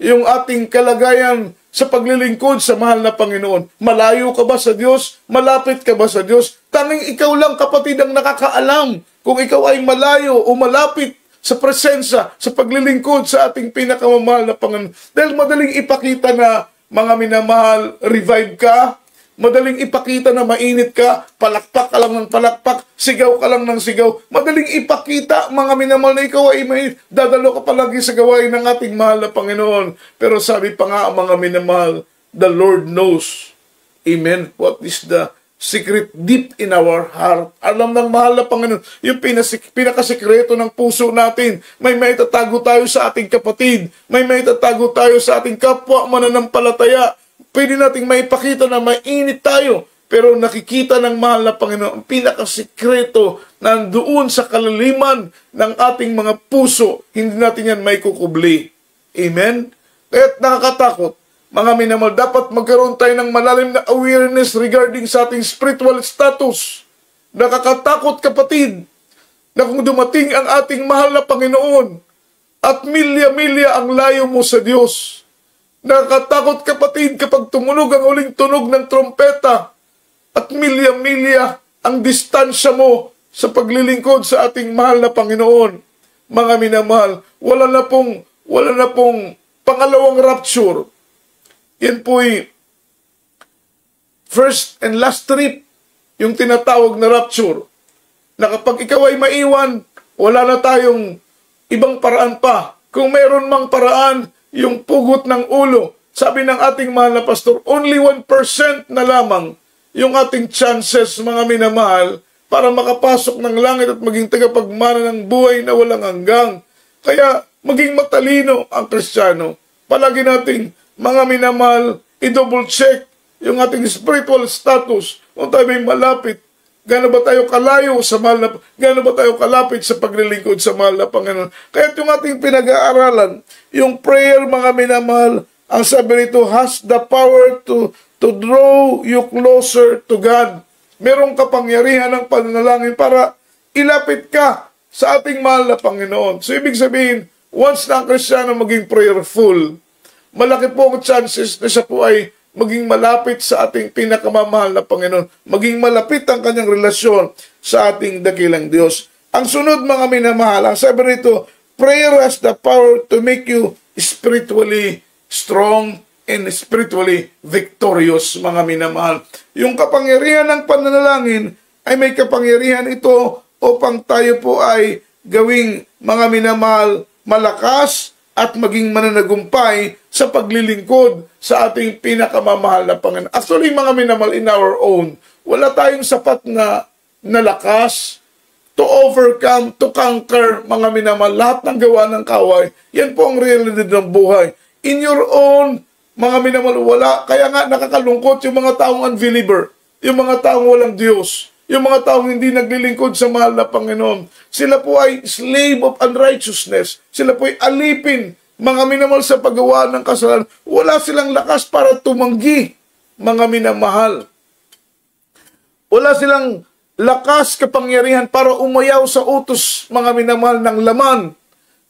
S1: yung ating kalagayan sa paglilingkod sa mahal na Panginoon. Malayo ka ba sa Diyos? Malapit ka ba sa Diyos? Tanging ikaw lang, kapatid, ang nakakaalam kung ikaw ay malayo o malapit sa presensya, sa paglilingkod sa ating pinakamamahal na Panginoon. Dahil madaling ipakita na, mga minamahal, revive ka, madaling ipakita na mainit ka, palakpak ka lang ng palakpak, sigaw ka lang ng sigaw. Madaling ipakita, mga minamahal, na ikaw ay mainit. Dadalo ka palagi sa gawain ng ating mahal na Panginoon. Pero sabi pa nga, mga minamahal, the Lord knows. Amen. What is the secret deep in our heart? Alam ng mahal na Panginoon, yung pinakasikreto ng puso natin. May maitatago tayo sa ating kapatid. May maitatago tayo sa ating kapwa mananampalataya. Pwede nating maipakita na mainit tayo, pero nakikita ng mahal na Panginoon ang pinakasikreto nandoon sa kalaliman ng ating mga puso. Hindi natin yan may kukubli. Amen? Kaya't nakakatakot, mga minamahal, dapat magkaroon tayo ng malalim na awareness regarding sa ating spiritual status. Nakakatakot, kapatid, na kung dumating ang ating mahal na Panginoon at milya-milya ang layo mo sa Diyos. Nakakatakot, kapatid, kapag tumunog ang huling tunog ng trompeta at milya-milya ang distansya mo sa paglilingkod sa ating mahal na Panginoon. Mga minamahal, wala na pong pangalawang rapture. Yan po'y first and last trip, yung tinatawag na rapture. Na kapag ikaw ay maiwan, wala na tayong ibang paraan pa. Kung mayroon mang paraan, yung pugot ng ulo. Sabi ng ating mahal na pastor, only 1% na lamang yung ating chances, mga minamahal, para makapasok ng langit at maging tagapagmana ng buhay na walang hanggang. Kaya maging matalino ang Kristiyano. Palagi nating, mga minamahal, i-double check yung ating spiritual status. Kung tayo may malapit, gaano ba tayo kalayo sa mahal na, gaano ba tayo kalapit sa paglilingkod sa mahal na Panginoon. Kaya yung ating pinag-aaralan, yung prayer, mga minamahal, ang sabi nito, has the power to draw you closer to God. Merong kapangyarihan ng pananalangin para ilapit ka sa ating mahal na Panginoon. So, ibig sabihin, once na ang Kristiyano maging prayerful, malaki po ang chances na siya po ay maging malapit sa ating pinakamamahal na Panginoon. Maging malapit ang kanyang relasyon sa ating dakilang Diyos. Ang sunod, mga minamahal, ang sabi nito, prayer has the power to make you spiritually strong and spiritually victorious, mga minamahal. Yung kapangyarihan ng pananalangin ay may kapangyarihan ito upang tayo po ay gawing, mga minamahal, malakas at maging mananagumpay sa paglilingkod sa ating pinakamamahal na Panginoon. Actually, mga minamahal, in our own, wala tayong sapat na lakas to overcome, to conquer, mga minamahal, lahat ng gawa ng kaaway. Yan po ang realidad ng buhay. In your own, mga minamahal, wala. Kaya nga nakakalungkot yung mga taong unbeliever, yung mga taong walang Diyos, yung mga taong hindi naglilingkod sa mahal na Panginoon. Sila po ay slave of unrighteousness. Sila po ay alipin, mga minamahal, sa paggawa ng kasalanan. Wala silang lakas para tumanggi, mga minamahal. Wala silang lakas, kapangyarihan para umayaw sa utos, mga minamahal, ng laman.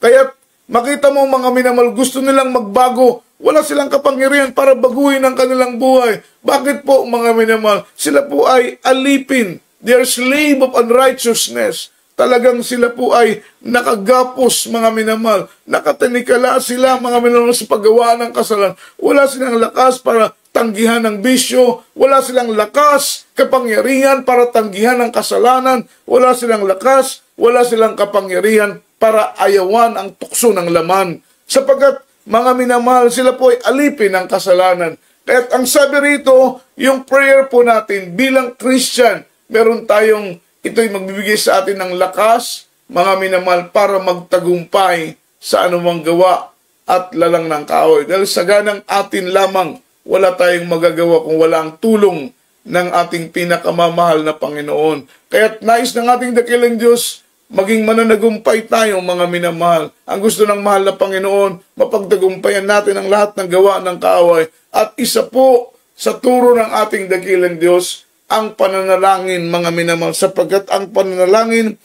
S1: Kaya makita mo, mga minamahal, gusto nilang magbago. Wala silang kapangyarihan para baguhin ang kanilang buhay. Bakit po, mga minamahal? Sila po ay alipin. They are slave of unrighteousness. Talagang sila po ay nakagapos, mga minamahal. Nakatanikala sila, mga minamahal, sa paggawa ng kasalanan. Wala silang lakas para tanggihan ng bisyo, wala silang lakas, kapangyarihan para tanggihan ang kasalanan, wala silang lakas, wala silang kapangyarihan para ayawan ang tukso ng laman. Sapagkat mga minamahal, sila po ay alipin ng kasalanan. At ang sabi rito, yung prayer po natin bilang Christian, meron tayong, ito'y magbibigay sa atin ng lakas, mga minamahal, para magtagumpay sa anumang gawa at lalang ng kaaway. Dahil sa ganang atin lamang, wala tayong magagawa kung wala ang tulong ng ating pinakamamahal na Panginoon. Kaya't nais ng ating dakilang Diyos, maging mananagumpay tayo, mga minamahal. Ang gusto ng mahal na Panginoon, mapagtagumpayan natin ang lahat ng gawa ng kaaway. At isa po sa turo ng ating dakilang Diyos, ang pananalangin, mga minamahal, sapagkat ang pananalangin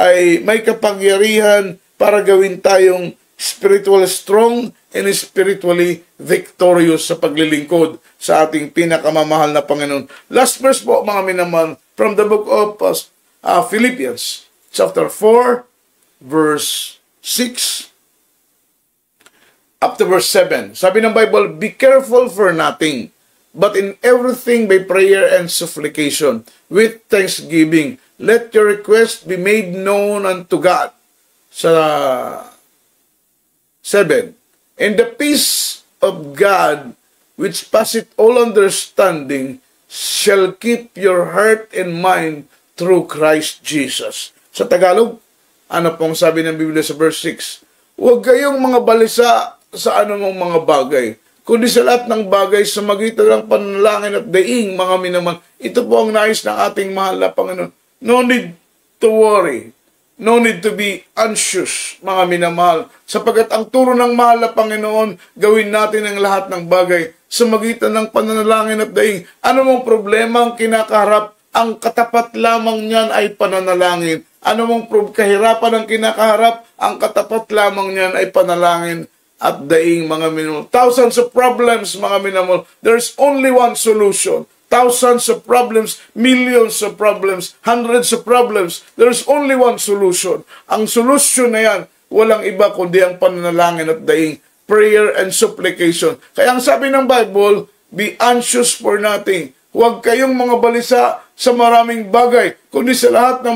S1: ay may kapangyarihan para gawin tayong spiritually strong and spiritually victorious sa paglilingkod sa ating pinakamamahal na Panginoon. Last verse po, mga minamahal, from the book of Philippians, chapter 4, verse 6, up to verse 7. Sabi ng Bible, be careful for nothing, but in everything by prayer and supplication, with thanksgiving, let your request be made known unto God. Sa 7, and the peace of God, which passeth all understanding, shall keep your heart and mind through Christ Jesus. Sa Tagalog, ano pong sabi ng Biblia sa verse 6? Huwag kayong mga balisa sa anumang mga bagay, kundi sa lahat ng bagay sa magitan ng panalangin at daing, mga minamahal. Ito po ang nais ng ating mahal na Panginoon. No need to worry. No need to be anxious, mga minamahal. Sapagkat ang turo ng mahal na Panginoon, gawin natin ang lahat ng bagay sa magitan ng pananalangin at daing. Ano mong problema ang kinakaharap, ang katapat lamang niyan ay pananalangin. Ano mong kahirapan ang kinakaharap, ang katapat lamang niyan ay panalangin at daing, mga minamahal. Thousands of problems, mga minamahal. There's only one solution. Thousands of problems, millions of problems, hundreds of problems. There's only one solution. Ang solution na yan, walang iba kundi ang pananalangin at daing, prayer and supplication. Kaya ang sabi ng Bible, be anxious for nothing. Huwag kayong mga balisa sa maraming bagay, kundi sa lahat ng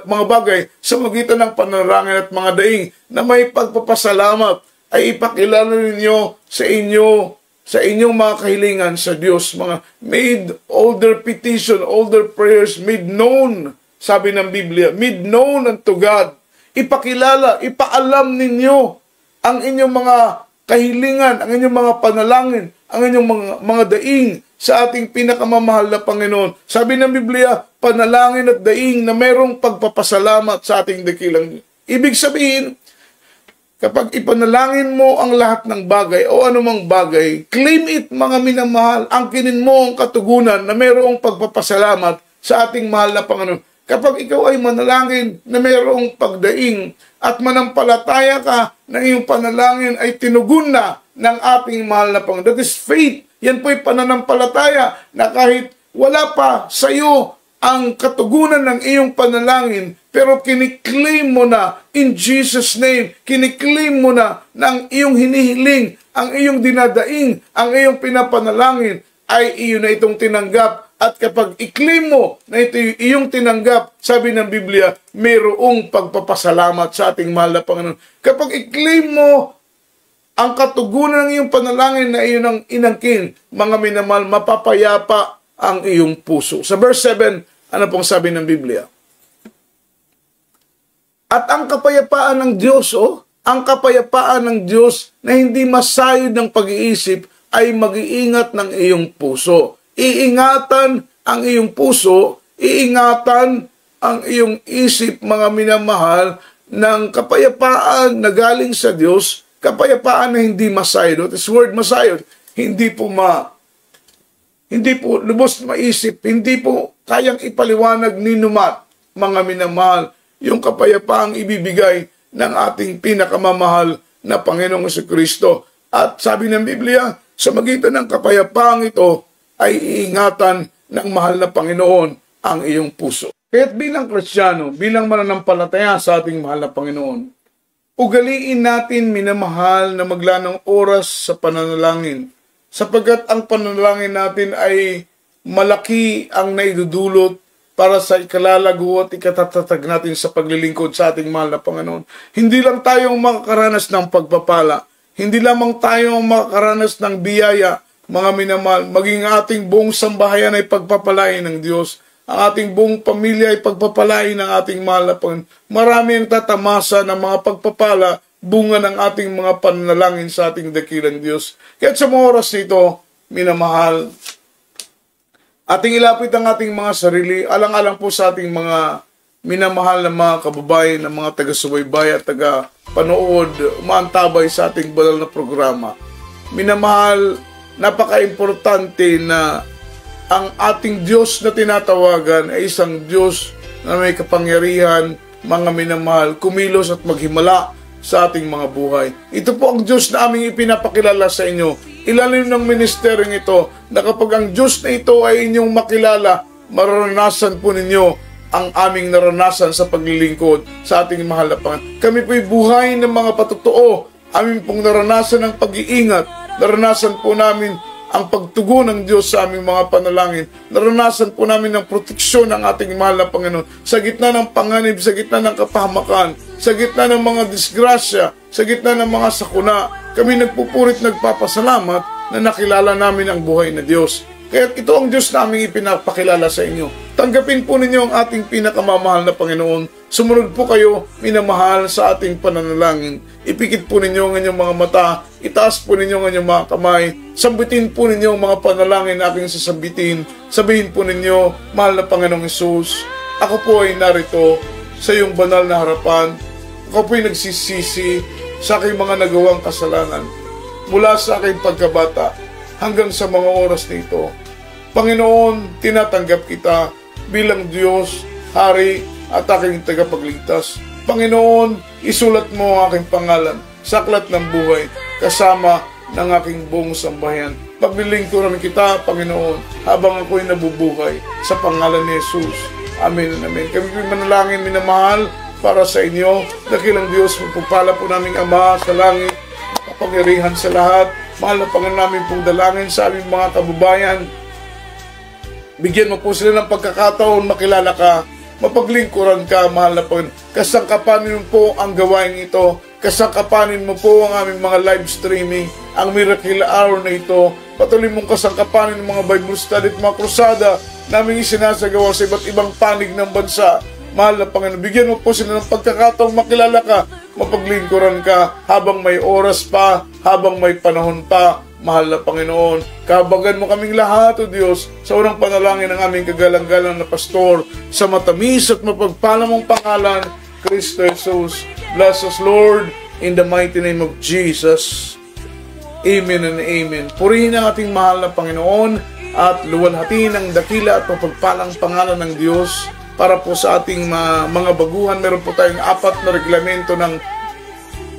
S1: mga bagay sa magitan ng pananalangin at mga daing na may pagpapasalamat ay ipakilala ninyo sa inyong mga kahilingan sa Diyos, mga made all their petition, all their prayers made known, sabi ng Biblia, made known unto God. Ipakilala, ipaalam ninyo ang inyong mga kahilingan, ang inyong mga panalangin, ang inyong mga daing sa ating pinakamamahal na Panginoon. Sabi ng Biblia, panalangin at daing na mayroong pagpapasalamat sa ating dakilang. Ibig sabihin, kapag ipanalangin mo ang lahat ng bagay o anumang bagay, claim it, mga minamahal, angkinin mo ang katugunan na mayroong pagpapasalamat sa ating mahal na Panginoon. Kapag ikaw ay manalangin na mayroong pagdaing at manampalataya ka na iyong panalangin ay tinugon na ng ating mahal na Panginoon. That is faith. Yan po'y pananampalataya na kahit wala pa sa iyo ang katugunan ng iyong panalangin, pero kiniklaim mo na in Jesus' name, kiniklaim mo na ang iyong hinihiling, ang iyong dinadaing, ang iyong pinapanalangin, ay iyon na itong tinanggap. At kapag i-claim mo na ito yung iyong tinanggap, sabi ng Biblia, mayroong pagpapasalamat sa ating mahal na Panginoon. Kapag i-claim mo ang katugunan ng iyong panalangin na iyon ang inangkin, mga minamahal, mapapayapa ang iyong puso. Sa verse 7, ano pong sabi ng Biblia? At ang kapayapaan ng Diyos, ang kapayapaan ng Diyos na hindi masayod ng pag-iisip ay mag-iingat ng iyong puso. Iingatan ang iyong puso, iingatan ang iyong isip, mga minamahal, ng kapayapaan na galing sa Diyos, kapayapaan na hindi masayod. This word masayod, hindi po lubos maisip, hindi po kayang ipaliwanag ni numat, mga minamahal, yung kapayapaang ibibigay ng ating pinakamamahal na Panginoong Jesucristo. At sabi ng Biblia, sa magitan ng kapayapaang ito, ay iingatan ng mahal na Panginoon ang iyong puso. Kaya't bilang Kristiyano, bilang mananampalataya sa ating mahal na Panginoon, ugaliin natin, minamahal, na maglanong oras sa pananalangin sapagkat ang panalangin natin ay malaki ang naidudulot para sa ikalalago at ikatatag natin sa paglilingkod sa ating mahal na Panginoon. Hindi lang tayo makakaranas ng pagpapala, hindi lamang tayo makakaranas ng biyaya, mga minamahal, maging ating buong sambahayan ay pagpapalain ng Diyos. Ang ating buong pamilya ay pagpapalain ng ating mahal na Panginoon. Marami ang tatamasa ng mga pagpapala, bunga ng ating mga panalangin sa ating dakilang Diyos. Kaya sa mga oras nito, minamahal, ating ilapit ang ating mga sarili, alang-alang po sa ating mga minamahal na mga kababayan, na mga taga-subaybay at taga-panood, umaantabay sa ating banal na programa. Minamahal, napaka-importante na ang ating Diyos na tinatawagan ay isang Diyos na may kapangyarihan, mga minamahal, kumilos at maghimala sa ating mga buhay. Ito po ang Diyos na aming ipinapakilala sa inyo. Ilalim ng ministeryong ito na kapag ang Diyos na ito ay inyong makilala, mararanasan po ninyo ang aming naranasan sa paglilingkod sa ating mahal na Panginoon. Kami po'y buhay ng mga patotoo. Amin pong naranasan ang pag-iingat. Naranasan po namin ang pagtugon ng Diyos sa aming mga panalangin. Naranasan po namin ang proteksyon ng ating mahal na Panginoon sa gitna ng panganib, sa gitna ng kapahamakan, sa gitna ng mga disgrasya, sa gitna ng mga sakuna. Kami nagpupurit, nagpapasalamat na nakilala namin ang buhay na Diyos. Kaya ito ang Diyos na aming ipinapakilala sa inyo. Tanggapin po ninyo ang ating pinakamamahal na Panginoon. Sumunod po kayo, minamahal, sa ating pananalangin. Ipikit po ninyo ang inyong mga mata. Itaas po ninyo ang inyong mga kamay. Sambitin po ninyo ang mga panalangin na aking sasabitin. Sabihin po ninyo, mahal na Panginoong Hesus, ako po ay narito sa iyong banal na harapan. Ako po ay nagsisisi sa aking mga nagawang kasalanan. Mula sa aking pagkabata hanggang sa mga oras nito. Panginoon, tinatanggap kita bilang Diyos, Hari at aking tagapagligtas. Panginoon, isulat mo ang aking pangalan sa aklat ng buhay kasama ng aking buong sambahayan. Paglilingkuran kita, Panginoon, habang ako'y nabubuhay sa pangalan ni Jesus. Amen and amen. Kami manalangin, minamahal, para sa inyo. Dakilang Diyos, magpagpala po naming Ama sa langit, kapangyarihan sa lahat. Mahal na Panginoon namin pong dalangin sa aming mga kababayan. Bigyan mo po sila ng pagkakataon makilala ka, mapaglingkuran ka, mahal na Panginoon. Kasangkapanin mo po ang gawain ito. Kasangkapanin mo po ang aming mga live streaming, ang miracle hour na ito. Patuloy mong kasangkapanin ng mga Bible study at mga krusada namin isinasagawa sa iba't ibang panig ng bansa. Mahal na Panginoon, bigyan mo po sila ng pagkakataong makilala ka, mapaglingkuran ka habang may oras pa, habang may panahon pa. Mahal na Panginoon, kahabagan mo kaming lahat, O Diyos, sa unang panalangin ng aming kagalang-galang na pastor, sa matamis at mapagpala mong pangalan, Kristo Jesus. Bless us, Lord, in the mighty name of Jesus. Amen and amen. Purihin ang ating mahal na Panginoon at luwalhatiin ang dakila at mapagpalang pangalan ng Diyos. Para po sa ating mga baguhan, meron po tayong 4 na reglamento ng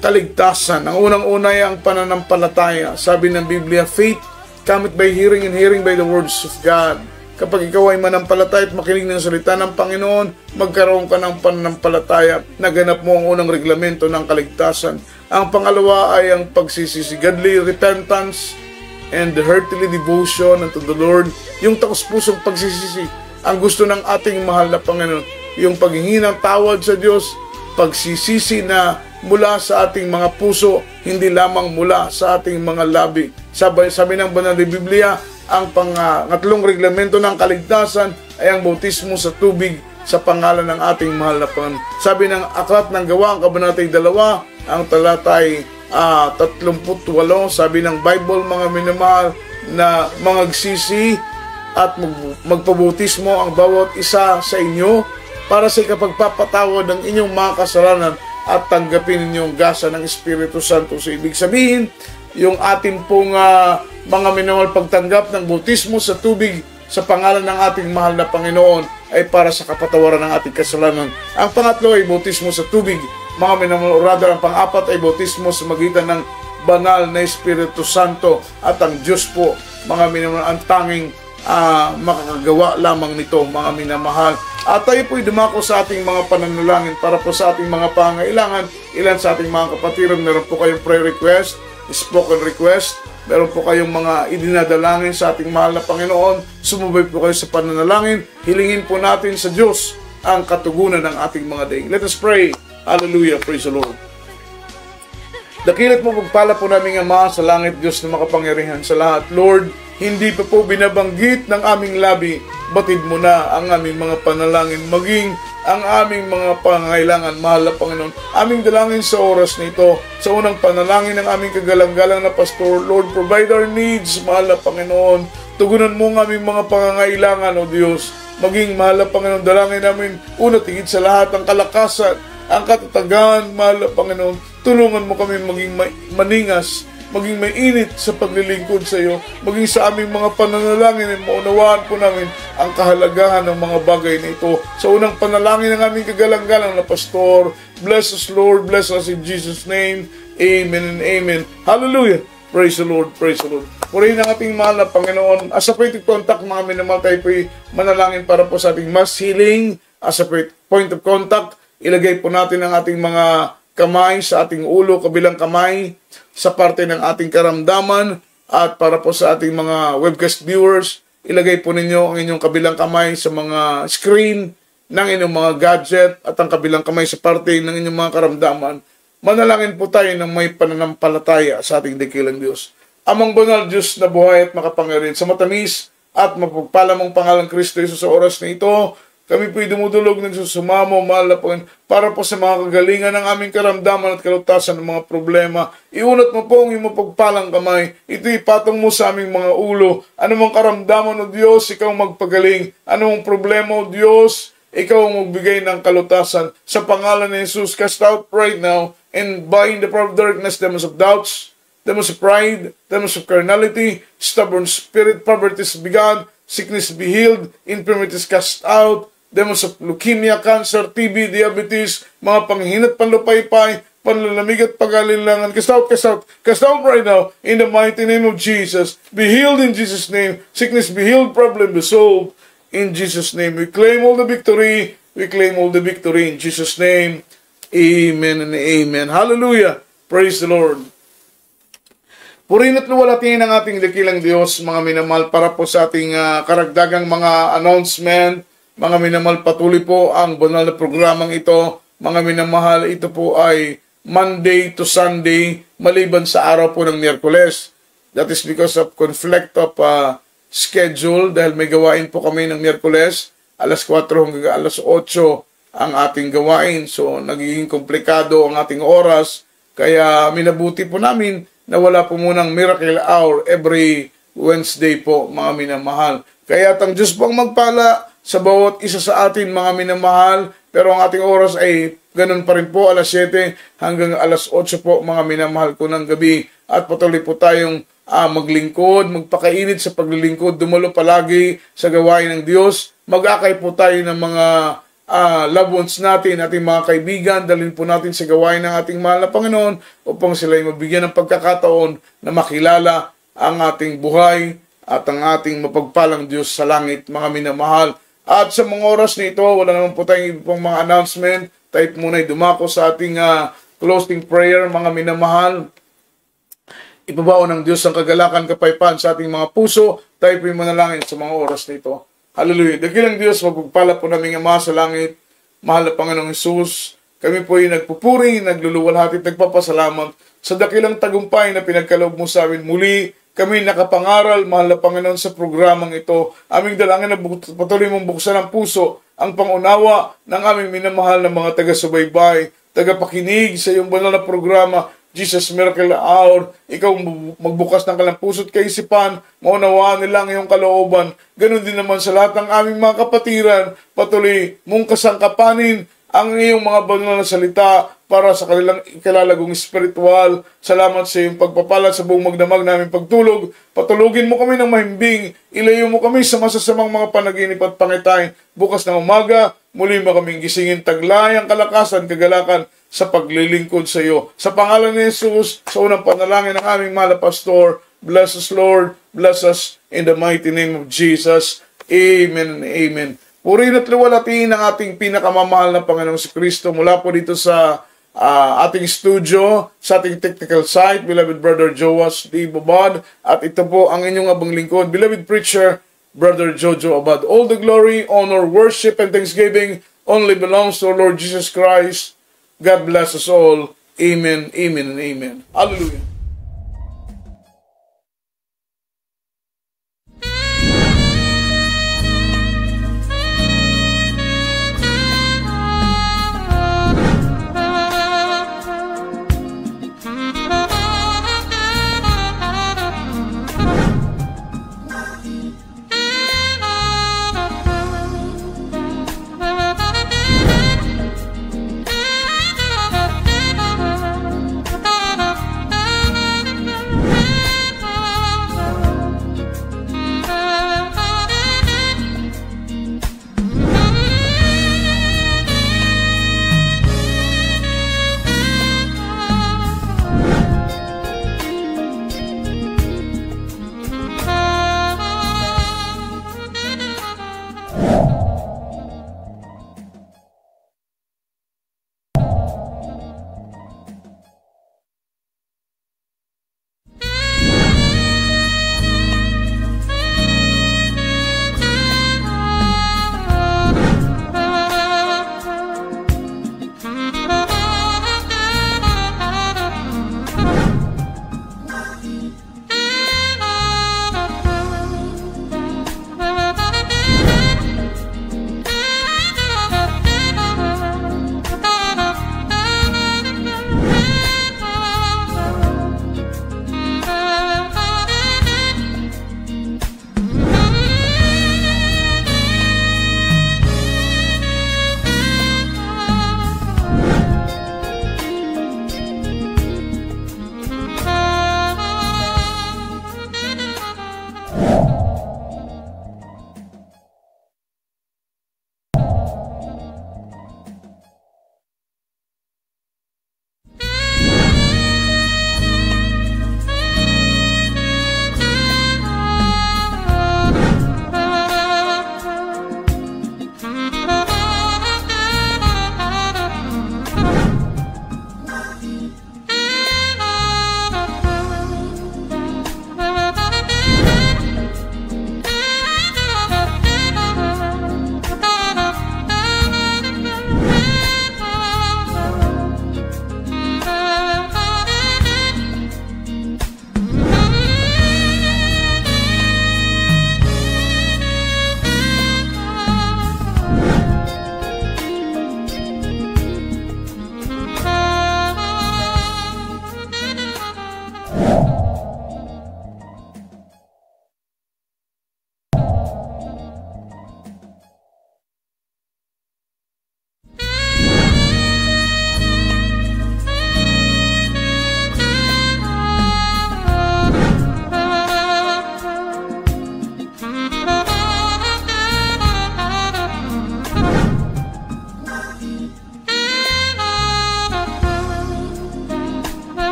S1: kaligtasan. Ang unang-una ay ang pananampalataya. Sabi ng Biblia, faith cometh by hearing and hearing by the words of God. Kapag ikaw ay manampalataya at makinig ng salita ng Panginoon, magkaroon ka ng pananampalataya. Naganap mo ang unang reglamento ng kaligtasan. Ang pangalawa ay ang pagsisisi, godly repentance and the heartily devotion unto the Lord. Yung taos-pusong pagsisisi. Ang gusto ng ating mahal na Panginoon, yung paghingi ng tawad sa Diyos, pagsisisi na mula sa ating mga puso, hindi lamang mula sa ating mga labi. Sabi ng banal na Biblia, ang pangatlong reglamento ng kaligtasan ay ang bautismo sa tubig sa pangalan ng ating mahal na Panginoon. Sabi ng Aklat ng Gawa, ang kabanatay 2, ang talatay 38, sabi ng Bible, mga minamahal, na mangagsisi at magpabautismo ang bawat isa sa inyo para sa ikapagpapatawad ng inyong mga kasalanan at tanggapin ninyo ang gasa ng Espiritu Santo. So, ibig sabihin, yung ating pong mga minamahal pagtanggap ng bautismo sa tubig sa pangalan ng ating mahal na Panginoon ay para sa kapatawaran ng ating kasalanan. Ang pangatlo ay bautismo sa tubig. Mga minamahal, rather, ang pang-apat ay bautismo sa magitan ng banal na Espiritu Santo. At ang Diyos po, mga minamahal, ang tanging makakagawa lamang nito, mga minamahal. At tayo po'y dumako sa ating mga pananalangin para po sa ating mga pangailangan. Ilan sa ating mga kapatiran, meron po kayong prayer request, spoken request, meron po kayong mga idinadalangin sa ating mahal na Panginoon, sumubay po kayo sa pananalangin, hilingin po natin sa Diyos ang katugunan ng ating mga daing. Let us pray. Hallelujah. Praise the Lord. Dakilat mo pagpala po namin Ama sa langit, Diyos na makapangyarihan sa lahat. Lord, hindi pa po binabanggit ng aming labi, batid mo na ang aming mga panalangin, maging ang aming mga pangangailangan, mahal na Panginoon. Aming dalangin sa oras na ito, sa unang panalangin ng aming kagalang-galang na pastor, Lord, provide our needs, mahal na Panginoon. Tugunan mo ang aming mga pangangailangan, O Diyos. Maging, mahal na Panginoon, dalangin namin, una tigit sa lahat, ang kalakasan, ang katatagan, mahal na Panginoon. Tulungan mo kami maging maningas, maging mainit sa paglilingkod sa iyo, maging sa aming mga pananalangin at maunawaan po namin ang kahalagahan ng mga bagay na ito. Sa unang panalangin ng aming kagalang-galang na pastor, bless us Lord, bless us in Jesus' name, amen and amen. Hallelujah! Praise the Lord, praise the Lord. Purihin ang ating mahal na Panginoon. As a point of contact, mga minamahal, tayo po'y manalangin para po sa ating mass healing. As a point of contact, ilagay po natin ang ating mga kamay sa ating ulo, kabilang kamay sa parte ng ating karamdaman, at para po sa ating mga webcast viewers, ilagay po ninyo ang inyong kabilang kamay sa mga screen ng inyong mga gadget at ang kabilang kamay sa parte ng inyong mga karamdaman. Manalangin po tayo ng may pananampalataya sa ating dakilang Diyos. Amang banal Diyos na buhay at makapangyarihan, sa matamis at mapagpalamang pangalang Kristo Jesus, sa oras na ito, kami po'y dumudulog ng susumamo, mahal na Panginoon, para po sa mga kagalingan ng aming karamdaman at kalutasan ng mga problema. Iunat mo po ang iyong mapagpalang kamay. Ito ipatong mo sa aming mga ulo. Anumang karamdaman, O Diyos, ikaw magpagaling. Anumang problema, O Diyos, ikaw ang magbigay ng kalutasan. Sa pangalan ni Jesus, cast out right now and bind the power of darkness, demons of doubts, demons of pride, demons of carnality, stubborn spirit, poverty is begun, sickness be healed, infirmities cast out, demons of leukemia, cancer, TB, diabetes, mga panghinat, panlupaypay, panlalamig at pag-alinlangan. Cast out, cast out, cast out right now in the mighty name of Jesus. Be healed in Jesus' name. Sickness be healed, problem be solved in Jesus' name. We claim all the victory. We claim all the victory in Jesus' name. Amen and amen. Hallelujah. Praise the Lord. Purihin at luwalhatiin ang ating dakilang Diyos, mga minamahal, para po sa ating karagdagang mga announcement. Mga minamahal, patuloy po ang banal na programang ito. Mga minamahal, ito po ay Monday to Sunday, maliban sa araw po ng Miyerkules. That is because of conflict of schedule, dahil may gawain po kami ng Miyerkules, alas 4 hanggang alas 8 ang ating gawain. So, nagiging komplikado ang ating oras. Kaya minabuti po namin na wala po munang miracle hour every Wednesday po, mga minamahal. Kaya ang Diyos po ang magpala sa bawat isa sa atin, mga minamahal. Pero ang ating oras ay ganun pa rin po, alas 7 hanggang alas 8 po, mga minamahal ko ng gabi. At patuloy po tayong maglingkod, magpakainit sa paglilingkod, dumalo palagi sa gawain ng Diyos. Mag-akay po tayo ng mga loved ones natin, ating mga kaibigan, dalhin po natin sa gawain ng ating mahal na Panginoon upang sila ay mabigyan ng pagkakataon na makilala ang ating buhay at ang ating mapagpalang Diyos sa langit, mga minamahal. At sa mga oras na ito, wala naman po tayong ibang mga announcement. Tayo muna ay dumako sa ating closing prayer, mga minamahal. Ipabaon ng Diyos ang kagalakan, kapayapaan sa ating mga puso. Tayo po ay manalangin sa mga oras na ito. Hallelujah. Dakilang Diyos, mapagpala po namin Ama sa langit, mahal na Panginoong Hesus. Kami po ay nagpupuri, nagluluwalhati, nagpapasalamat sa dakilang tagumpay na pinagkaloob mo sa amin. Muli, kami nakapangaral, mahal na Panginoon, sa programang ito. Aming dalangin na patuloy mong buksan ang puso, ang pangunawa ng aming minamahal na mga taga-subaybay, tagapakinig sa iyong banal na programa, Jesus Miracle Hour. Ikaw magbukas ng kanilang puso't kaisipan, maunawaan nila ang iyong kalooban. Ganon din naman sa lahat ng aming mga kapatiran, patuloy mong kasangkapanin ang iyong mga banal na salita para sa kanilang ikilalagong espiritual. Salamat sa iyong pagpapala sa buong magdamag namin pagtulog. Patulugin mo kami ng mahimbing. Ilayo mo kami sa masasamang mga panaginip at pangitay. Bukas ng umaga, muli mo kaming gisingin, taglay ang kalakasan, kagalakan sa paglilingkod sa iyo. Sa pangalan ni Jesus, sa unang panalangin ng aming mahal na pastor, bless us Lord, bless us in the mighty name of Jesus. Amen and amen. Purihin at luwalhatiin ang ating pinakamamahal na Panginoong si Kristo mula po dito sa ating studio, sa ating technical site, beloved Brother Joas D. Babad. At ito po ang inyong abang lingkod, beloved preacher, Brother Jojo Abad. All the glory, honor, worship, and thanksgiving only belongs to our Lord Jesus Christ. God bless us all. Amen, amen, and amen. Hallelujah.